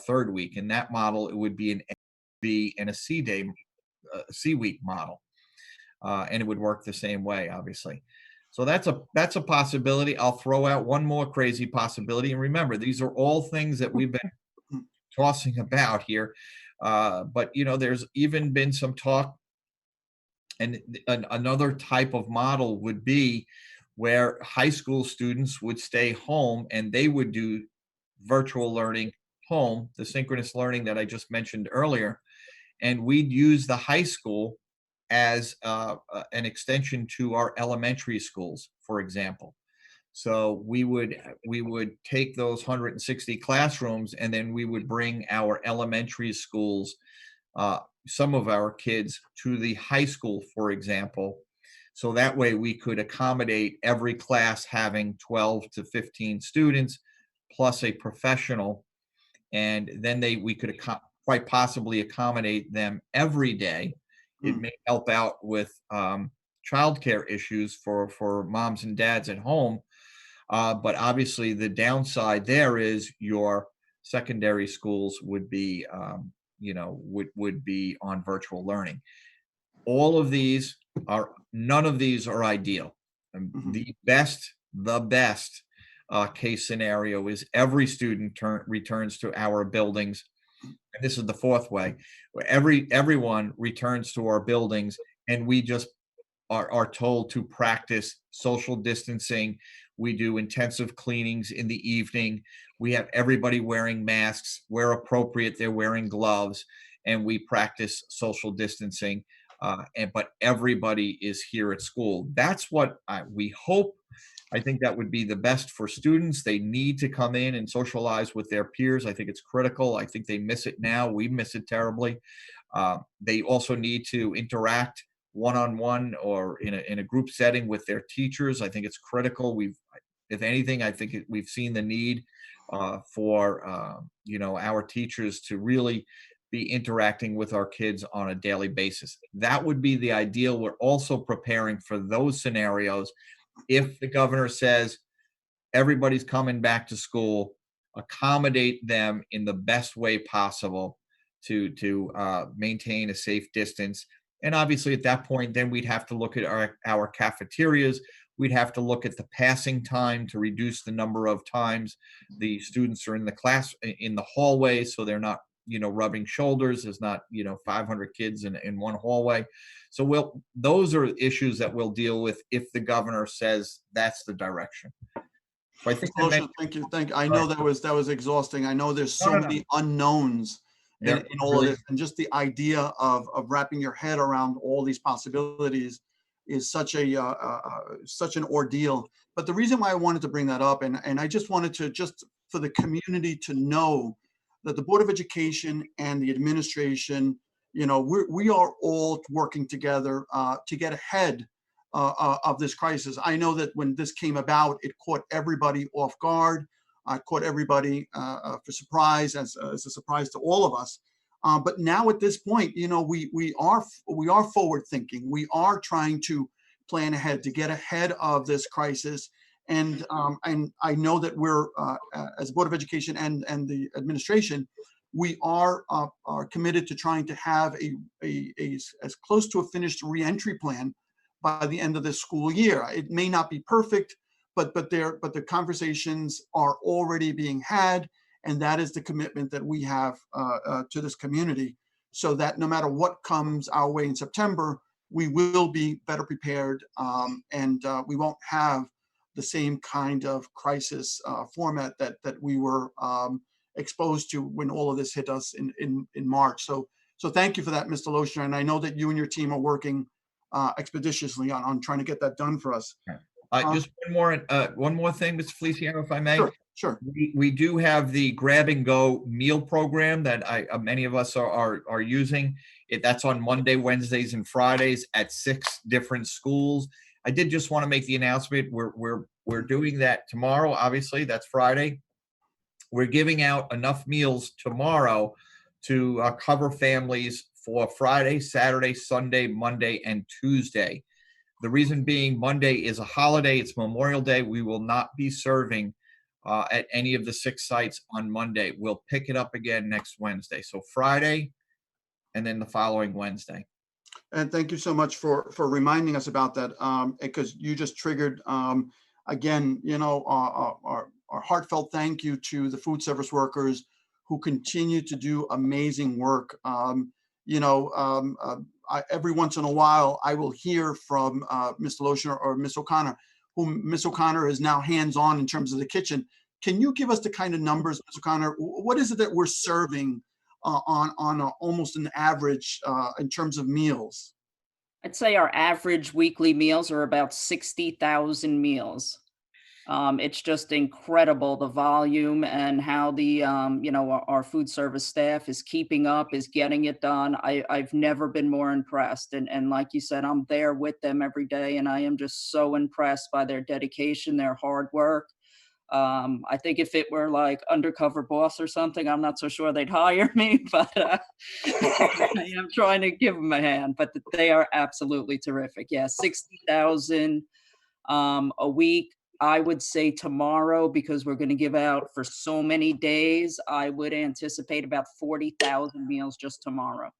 third week. In that model, it would be an B and a C day, C week model, and it would work the same way, obviously. So that's a possibility. I'll throw out one more crazy possibility, and remember, these are all things that we've been tossing about here, but there's even been some talk, and another type of model would be where high school students would stay home and they would do virtual learning home, the synchronous learning that I just mentioned earlier, and we'd use the high school as an extension to our elementary schools, for example. So we would take those 160 classrooms, and then we would bring our elementary schools, some of our kids, to the high school, for example. So that way we could accommodate every class having 12 to 15 students plus a professional, and then we could quite possibly accommodate them every day. It may help out with childcare issues for moms and dads at home. But obviously the downside there is your secondary schools would be, would be on virtual learning. None of these are ideal. The best case scenario is every student returns to our buildings. And this is the fourth way, where everyone returns to our buildings, and we just are told to practice social distancing. We do intensive cleanings in the evening. We have everybody wearing masks. Where appropriate, they're wearing gloves, and we practice social distancing. But everybody is here at school. That's what we hope. I think that would be the best for students. They need to come in and socialize with their peers. I think it's critical. I think they miss it now. We miss it terribly. They also need to interact one-on-one or in a group setting with their teachers. I think it's critical. If anything, I think we've seen the need for our teachers to really be interacting with our kids on a daily basis. That would be the ideal. We're also preparing for those scenarios. If the governor says everybody's coming back to school, accommodate them in the best way possible to maintain a safe distance. And obviously at that point, then we'd have to look at our cafeterias. We'd have to look at the passing time to reduce the number of times the students are in the class, in the hallway, so they're not, rubbing shoulders. There's not, 500 kids in one hallway. So those are issues that we'll deal with if the governor says that's the direction. So I think Thank you. I know that was exhausting. I know there's so many unknowns in all of this, and just the idea of wrapping your head around all these possibilities is such an ordeal. But the reason why I wanted to bring that up, and I just wanted to, just for the community to know that the Board of Education and the administration, we are all working together to get ahead of this crisis. I know that when this came about, it caught everybody off guard. It caught everybody for surprise, as a surprise to all of us. But now at this point, we are forward thinking. We are trying to plan ahead to get ahead of this crisis. And I know that we're, as Board of Education and the administration, we are committed to trying to have a as close to a finished reentry plan by the end of this school year. It may not be perfect, but the conversations are already being had, and that is the commitment that we have to this community, so that no matter what comes our way in September, we will be better prepared, and we won't have the same kind of crisis format that we were exposed to when all of this hit us in March. So thank you for that, Mr. Lochner, and I know that you and your team are working expeditiously on trying to get that done for us. Just one more thing, Mr. Feliciano, if I may. Sure. We do have the grab and go meal program that many of us are using. That's on Monday, Wednesdays, and Fridays at 6 different schools. I did just want to make the announcement. We're doing that tomorrow. Obviously, that's Friday. We're giving out enough meals tomorrow to cover families for Friday, Saturday, Sunday, Monday, and Tuesday. The reason being, Monday is a holiday. It's Memorial Day. We will not be serving at any of the 6 sites on Monday. We'll pick it up again next Wednesday. So Friday, and then the following Wednesday. And thank you so much for reminding us about that, because you just triggered, again, our heartfelt thank you to the food service workers who continue to do amazing work. Every once in a while, I will hear from Mr. Lochner or Ms. O'Connor, whom Ms. O'Connor is now hands-on in terms of the kitchen. Can you give us the kind of numbers, Ms. O'Connor? What is it that we're serving on almost an average in terms of meals? I'd say our average weekly meals are about 60,000 meals. It's just incredible, the volume and how the, our food service staff is keeping up, is getting it done. I've never been more impressed. And like you said, I'm there with them every day, and I am just so impressed by their dedication, their hard work. I think if it were like Undercover Boss or something, I'm not so sure they'd hire me, but I am trying to give them a hand. But they are absolutely terrific. Yeah, 60,000 a week. I would say tomorrow, because we're going to give out for so many days, I would anticipate about 40,000 meals just tomorrow.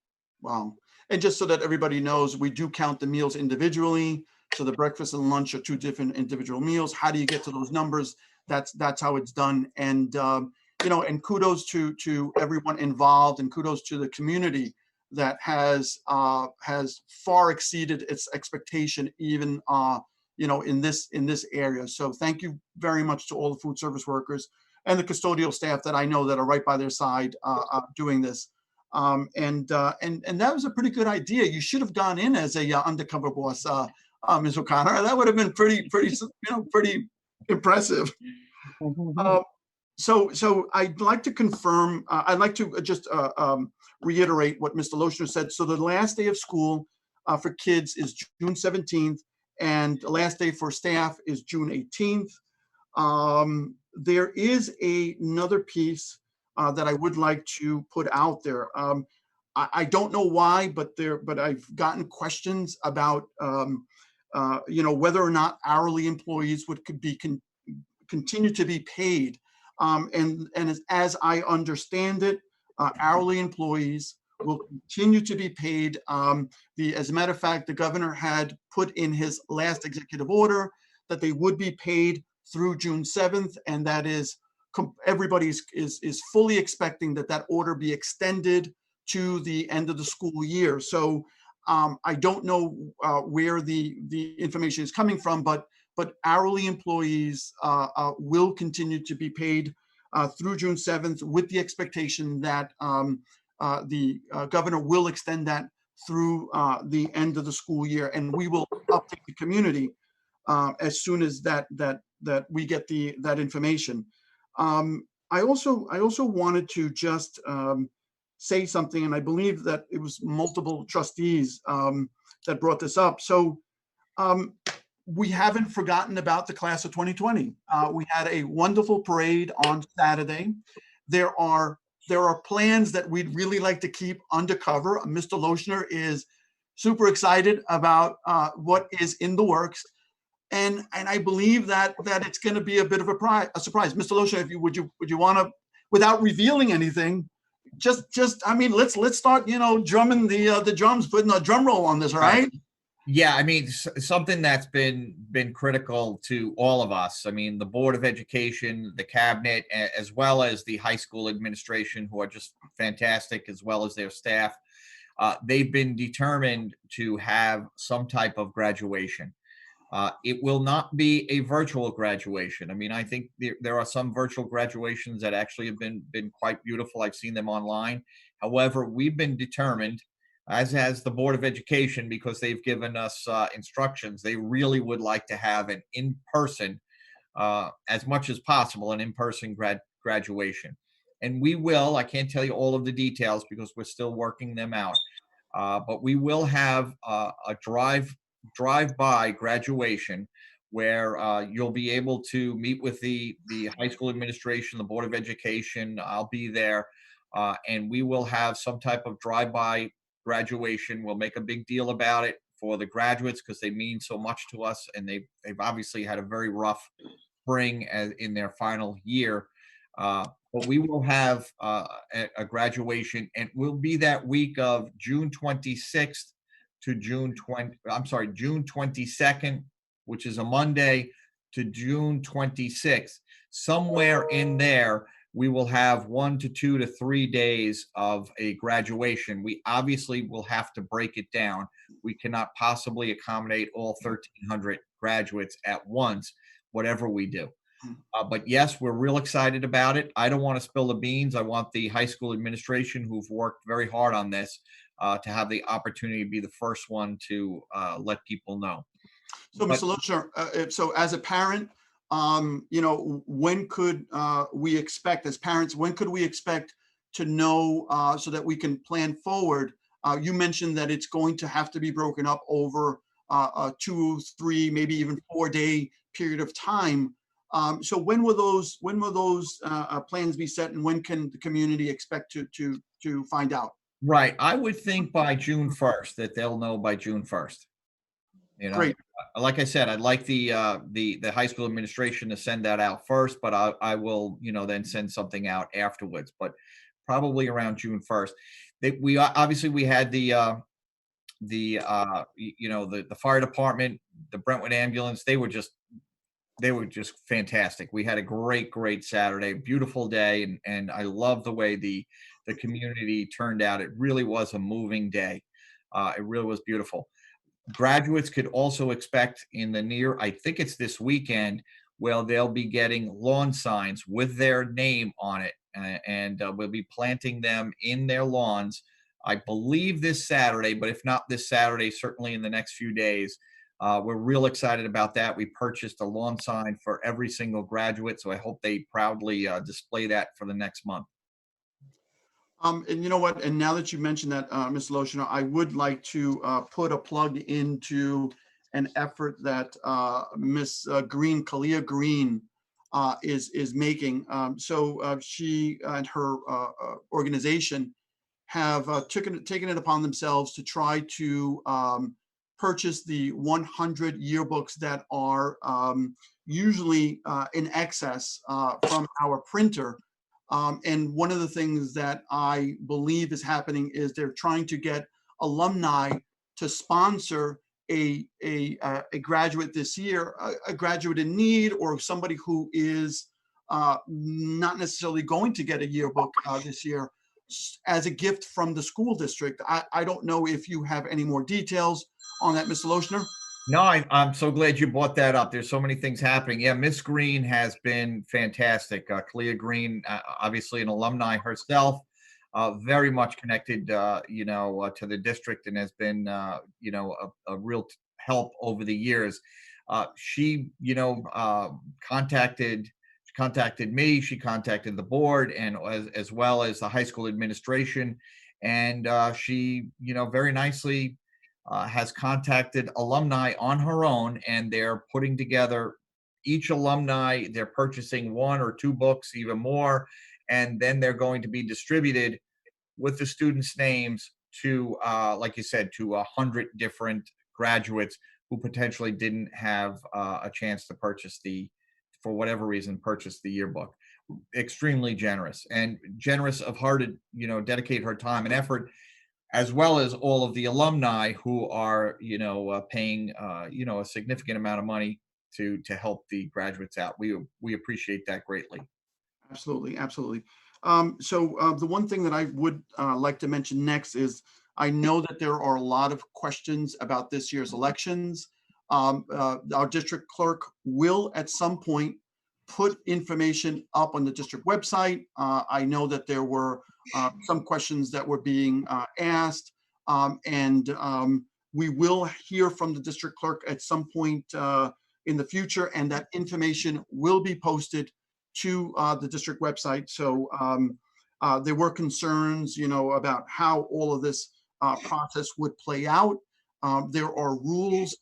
Wow. And just so that everybody knows, we do count the meals individually. So the breakfast and lunch are 2 different individual meals. How do you get to those numbers? That's how it's done. And, and kudos to everyone involved, and kudos to the community that has far exceeded its expectation, even in this area. So thank you very much to all the food service workers and the custodial staff that I know that are right by their side doing this. And that was a pretty good idea. You should have gone in as a undercover boss, Ms. O'Connor. That would have been pretty impressive. So I'd like to confirm. I'd like to just reiterate what Mr. Lochner said. So the last day of school for kids is June 17th. And the last day for staff is June 18th. There is another piece that I would like to put out there. I don't know why, but I've gotten questions about, whether or not hourly employees continue to be paid. And as I understand it, hourly employees will continue to be paid. As a matter of fact, the governor had put in his last executive order that they would be paid through June 7th, and that is everybody is fully expecting that order be extended to the end of the school year. So I don't know where the information is coming from, but hourly employees will continue to be paid through June 7th, with the expectation that the governor will extend that through the end of the school year, and we will update the community as soon as that we get that information. I also wanted to just say something, and I believe that it was multiple trustees that brought this up. So we haven't forgotten about the class of 2020. We had a wonderful parade on Saturday. There are plans that we'd really like to keep undercover. Mr. Lochner is super excited about what is in the works. And I believe that it's going to be a bit of a surprise. Mr. Lochner, would you want to, without revealing anything, just let's start drumming the drums, putting a drum roll on this, all right? Yeah, I mean, something that's been critical to all of us. I mean, the Board of Education, the cabinet, as well as the high school administration, who are just fantastic, as well as their staff. They've been determined to have some type of graduation. It will not be a virtual graduation. I mean, I think there are some virtual graduations that actually have been quite beautiful. I've seen them online. However, we've been determined, as has the Board of Education, because they've given us instructions. They really would like to have an in-person, as much as possible, an in-person graduation. And we will, I can't tell you all of the details because we're still working them out, but we will have a drive-by graduation where you'll be able to meet with the high school administration, the Board of Education. I'll be there, and we will have some type of drive-by graduation. We'll make a big deal about it for the graduates because they mean so much to us, and they've obviously had a very rough spring in their final year. But we will have a graduation, and we'll be that week of June 26th to June 22nd, which is a Monday, to June 26th. Somewhere in there, we will have 1 to 2 to 3 days of a graduation. We obviously will have to break it down. We cannot possibly accommodate all 1,300 graduates at once, whatever we do. But yes, we're real excited about it. I don't want to spill the beans. I want the high school administration, who've worked very hard on this, to have the opportunity to be the first one to let people know. So, Mr. Lochner, so as a parent, when could we expect, as parents, when could we expect to know so that we can plan forward? You mentioned that it's going to have to be broken up over a 2, 3, maybe even 4-day period of time. So when will those plans be set, and when can the community expect to find out? Right. I would think by June 1st that they'll know by June 1st. Great. Like I said, I'd like the high school administration to send that out first, but I will, then send something out afterwards, but probably around June 1st. We had the fire department, the Brentwood ambulance. They were just fantastic. We had a great Saturday, beautiful day. And I love the way the community turned out. It really was a moving day. It really was beautiful. Graduates could also expect I think it's this weekend, where they'll be getting lawn signs with their name on it. And we'll be planting them in their lawns, I believe this Saturday, but if not this Saturday, certainly in the next few days. We're real excited about that. We purchased a lawn sign for every single graduate, so I hope they proudly display that for the next month. And you know what? And now that you mentioned that, Mr. Lochner, I would like to put a plug into an effort that Miss Kalia Green, is making. So she and her organization have taken it upon themselves to try to purchase the 100 yearbooks that are usually in excess from our printer. And one of the things that I believe is happening is they're trying to get alumni to sponsor a graduate this year, a graduate in need, or somebody who is not necessarily going to get a yearbook this year, as a gift from the school district. I don't know if you have any more details on that, Mr. Lochner. No, I'm so glad you brought that up. There's so many things happening. Yeah, Miss Green has been fantastic. Clea Green, obviously an alumni herself, very much connected, to the district, and has been, a real help over the years. She, contacted me. She contacted the board, and as well as the high school administration, and she, very nicely has contacted alumni on her own, and they're putting together each alumni. They're purchasing 1 or 2 books, even more, and then they're going to be distributed with the students' names to, like you said, to 100 different graduates who potentially didn't have a chance to for whatever reason, purchase the yearbook. Extremely generous, and generous of her to, dedicate her time and effort, as well as all of the alumni who are, paying, a significant amount of money to help the graduates out. We appreciate that greatly. Absolutely, absolutely. The one thing that I would like to mention next is, I know that there are a lot of questions about this year's elections. Our district clerk will at some point put information up on the district website. I know that there were some questions that were being asked, and we will hear from the district clerk at some point in the future, and that information will be posted to the district website. So there were concerns, about how all of this process would play out. There are rules,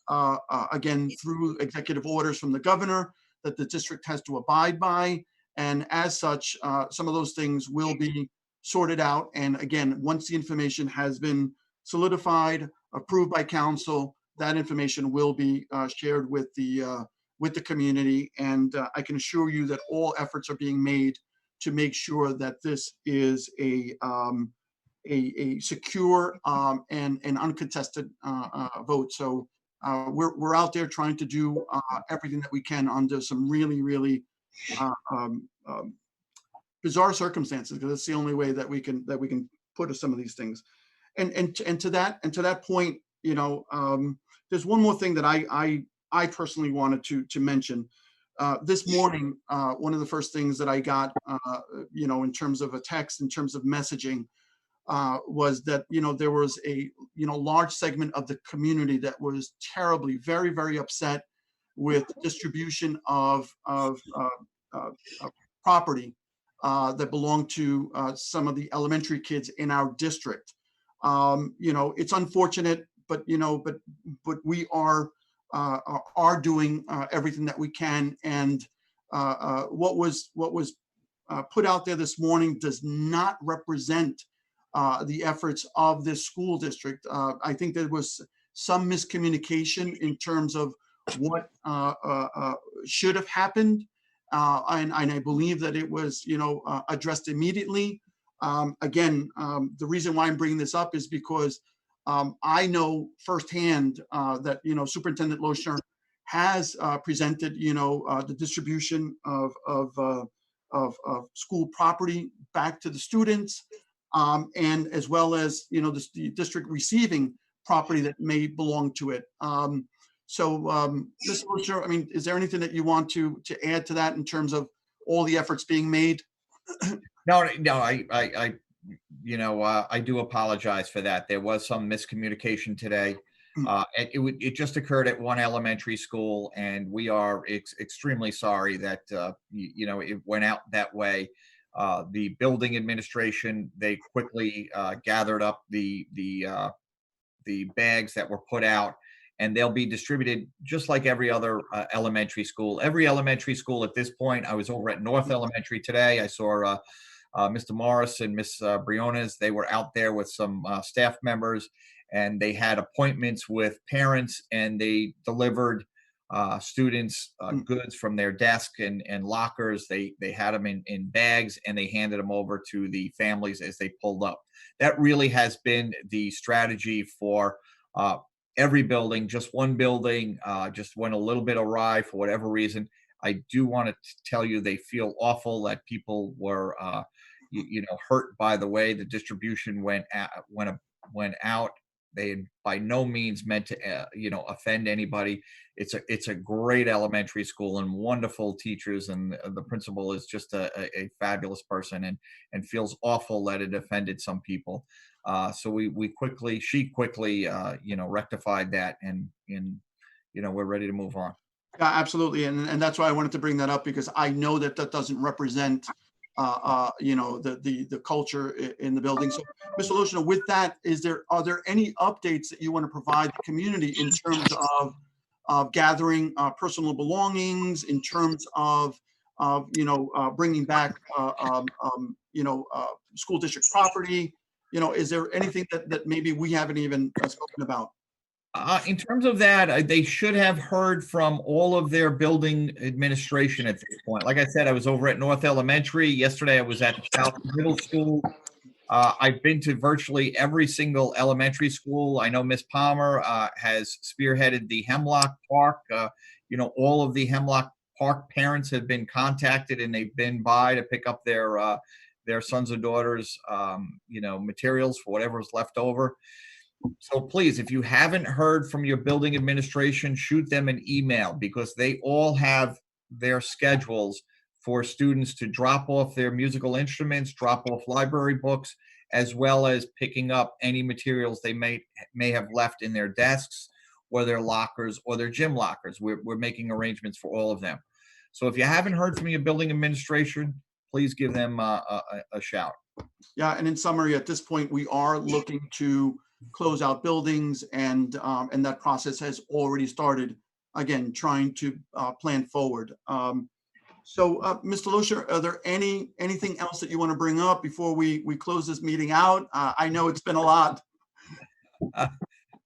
again, through executive orders from the governor that the district has to abide by. And as such, some of those things will be sorted out. And again, once the information has been solidified, approved by council, that information will be shared with the community. And I can assure you that all efforts are being made to make sure that this is a secure and uncontested vote. So we're out there trying to do everything that we can under some really, really bizarre circumstances, because it's the only way that we can put some of these things. And to that point, there's one more thing that I personally wanted to mention. This morning, one of the first things that I got, in terms of a text, in terms of messaging, was that, there was a, large segment of the community that was terribly, very, very upset with distribution of property that belonged to some of the elementary kids in our district. It's unfortunate, but we are doing everything that we can. And what was put out there this morning does not represent the efforts of this school district. I think there was some miscommunication in terms of what should have happened. And I believe that it was, addressed immediately. Again, the reason why I'm bringing this up is because I know firsthand that, Superintendent Lochner has presented, the distribution of school property back to the students, and as well as, the district receiving property that may belong to it. Mr. Lochner, is there anything that you want to add to that in terms of all the efforts being made? No, I do apologize for that. There was some miscommunication today. It just occurred at one elementary school, and we are extremely sorry that it went out that way. The building administration, they quickly gathered up the bags that were put out, and they'll be distributed just like every other elementary school. Every elementary school at this point. I was over at North Elementary today. I saw Mr. Morris and Miss Briones, they were out there with some staff members, and they had appointments with parents, and they delivered students goods from their desk and lockers. They had them in bags, and they handed them over to the families as they pulled up. That really has been the strategy for every building. Just one building just went a little bit awry for whatever reason. I do want to tell you they feel awful that people were hurt by the way the distribution went out. They by no means meant to offend anybody. It's a great elementary school and wonderful teachers, and the principal is just a fabulous person, and feels awful that it offended some people. So she quickly rectified that, and we're ready to move on. Yeah, absolutely. And that's why I wanted to bring that up, because I know that doesn't represent, the culture in the building. So, Mr. Loshner, with that, are there any updates that you want to provide the community in terms of gathering personal belongings, in terms of bringing back, school district property? Is there anything that maybe we haven't even spoken about? In terms of that, they should have heard from all of their building administration at this point. Like I said, I was over at North Elementary. Yesterday, I was at South Middle School. I've been to virtually every single elementary school. I know Miss Palmer has spearheaded the Hemlock Park. All of the Hemlock Park parents have been contacted, and they've been by to pick up their sons or daughters, materials for whatever's left over. So please, if you haven't heard from your building administration, shoot them an email, because they all have their schedules for students to drop off their musical instruments, drop off library books, as well as picking up any materials they may have left in their desks or their lockers or their gym lockers. We're making arrangements for all of them. So if you haven't heard from your building administration, please give them a shout. Yeah, and in summary, at this point, we are looking to close out buildings, and that process has already started. Again, trying to plan forward. So, Mr. Loshner, are there anything else that you want to bring up before we close this meeting out? I know it's been a lot.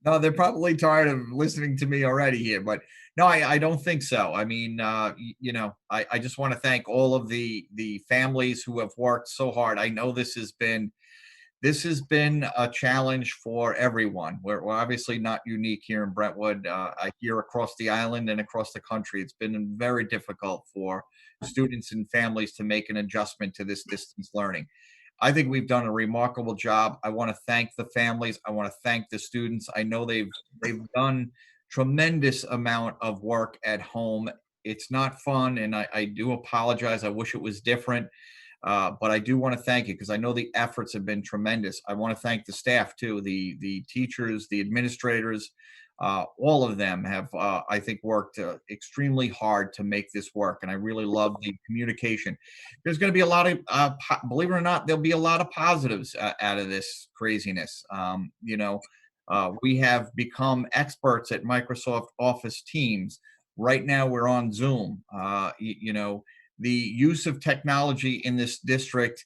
No, they're probably tired of listening to me already here, but no, I don't think so. I mean, I just want to thank all of the families who have worked so hard. I know this has been a challenge for everyone. We're obviously not unique here in Brentwood. I hear across the island and across the country, it's been very difficult for students and families to make an adjustment to this distance learning. I think we've done a remarkable job. I want to thank the families. I want to thank the students. I know they've done tremendous amount of work at home. It's not fun, and I do apologize. I wish it was different. But I do want to thank you, because I know the efforts have been tremendous. I want to thank the staff too, the teachers, the administrators, all of them have, I think, worked extremely hard to make this work. And I really love the communication. There's going to be a lot of, believe it or not, there'll be a lot of positives out of this craziness. We have become experts at Microsoft Office Teams. Right now we're on Zoom. The use of technology in this district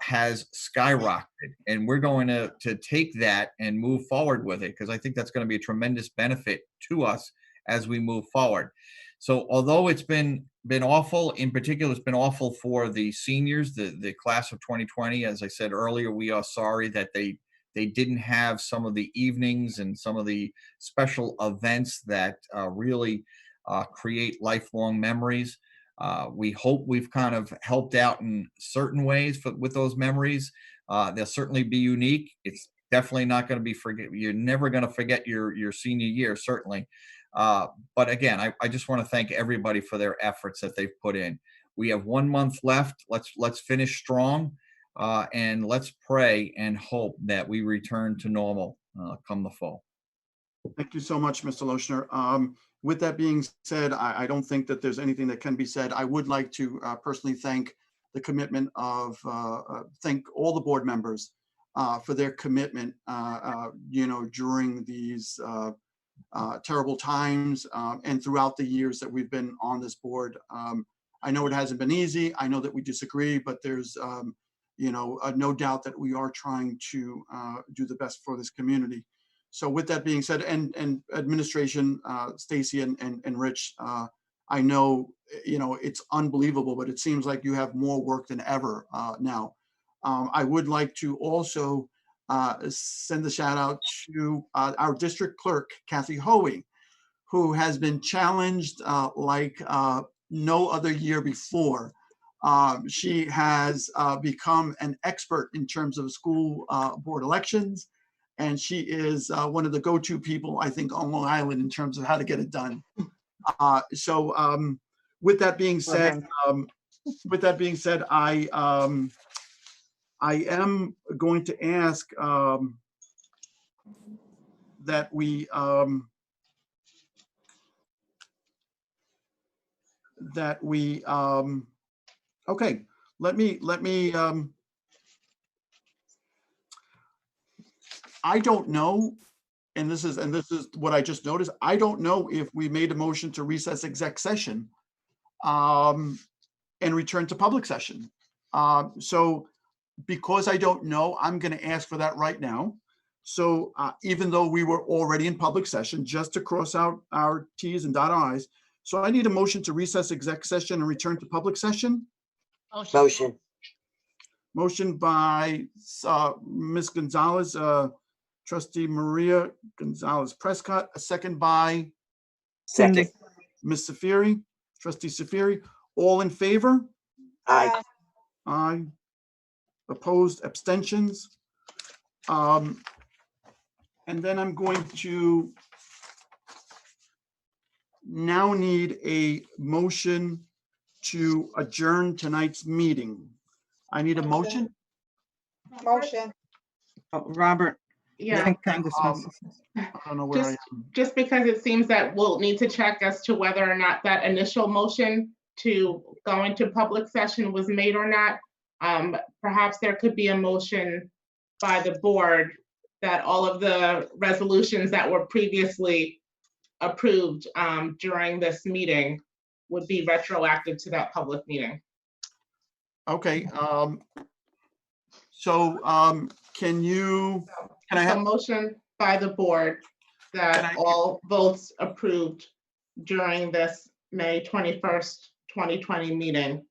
has skyrocketed, and we're going to take that and move forward with it, because I think that's going to be a tremendous benefit to us as we move forward. So although it's been awful, in particular, it's been awful for the seniors, the class of 2020. As I said earlier, we are sorry that they didn't have some of the evenings and some of the special events that really create lifelong memories. We hope we've kind of helped out in certain ways with those memories. They'll certainly be unique. It's definitely not going to be you're never going to forget your senior year, certainly. But again, I just want to thank everybody for their efforts that they've put in. We have 1 month left. Let's finish strong, and let's pray and hope that we return to normal come the fall. Thank you so much, Mr. Loshner. With that being said, I don't think that there's anything that can be said. I would like to personally thank the commitment of, thank all the board members for their commitment, during these terrible times and throughout the years that we've been on this board. I know it hasn't been easy. I know that we disagree, but there's no doubt that we are trying to do the best for this community. So with that being said, and administration, Stacy and Rich, I know, it's unbelievable, but it seems like you have more work than ever now. I would like to also send a shout out to our district clerk, Kathy Hoey, who has been challenged like no other year before. She has become an expert in terms of school board elections, and she is one of the go-to people, I think, on Long Island in terms of how to get it done. So with that being said, I am going to ask that we okay, let me I don't know, and this is what I just noticed. I don't know if we made a motion to recess exec session and return to public session. So because I don't know, I'm going to ask for that right now. So even though we were already in public session, just to cross out our T's and dot I's. So I need a motion to recess exec session and return to public session. Motion. Motion by Ms. Gonzalez, Trustee Maria Gonzalez Prescott, a second by Second. Ms. Safiri, Trustee Safiri. All in favor? Aye. Aye. Opposed, abstentions. And then I'm going to now need a motion to adjourn tonight's meeting. I need a motion. Motion. Oh, Robert, I Yeah, think Congressman. I don't know where I am. just because it seems that we'll need to check as to whether or not that initial motion to go into public session was made or not. Perhaps there could be a motion by the board that all of the resolutions that were previously approved during this meeting would be retroactive to that public meeting. Okay. So can I A have, motion by the board Can that I- all votes approved during this May 21st, 2020 meeting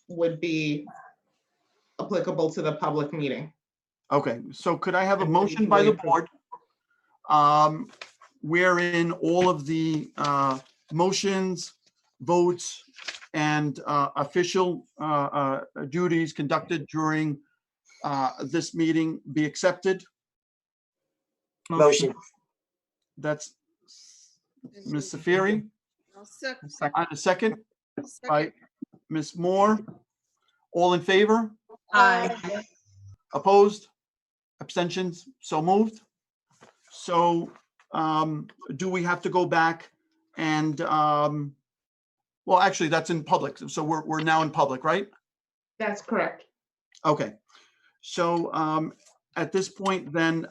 would be applicable to the public meeting. okay, so could I have a motion by the board? Wherein all of the motions, votes, and official duties conducted during this meeting be accepted? Motion. That's Ms. Safiri. Second. On a second by Ms. Moore. All in favor? Aye. Opposed? Abstentions? So moved. So do we have to go back and, well, actually, that's in public. So we're now in public, right? That's correct. Okay. So at this point, then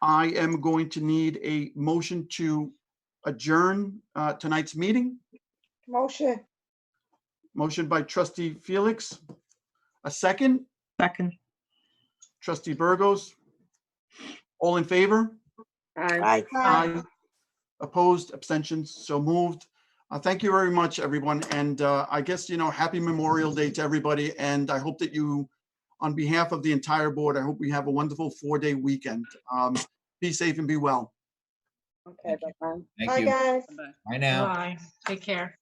I am going to need a motion to adjourn tonight's meeting. Motion. Motion by Trustee Felix. A second, Second. Trustee Burgos. All in favor? Aye. Aye. Opposed, abstentions, so moved. Thank you very much, everyone. And I guess, happy Memorial Day to everybody. And I hope that you, on behalf of the entire board, I hope we have a wonderful 4-day weekend. Be safe and be well. Okay, bye-bye. Thank Bye, you. guys. Bye-bye. Bye now. Bye. Take care.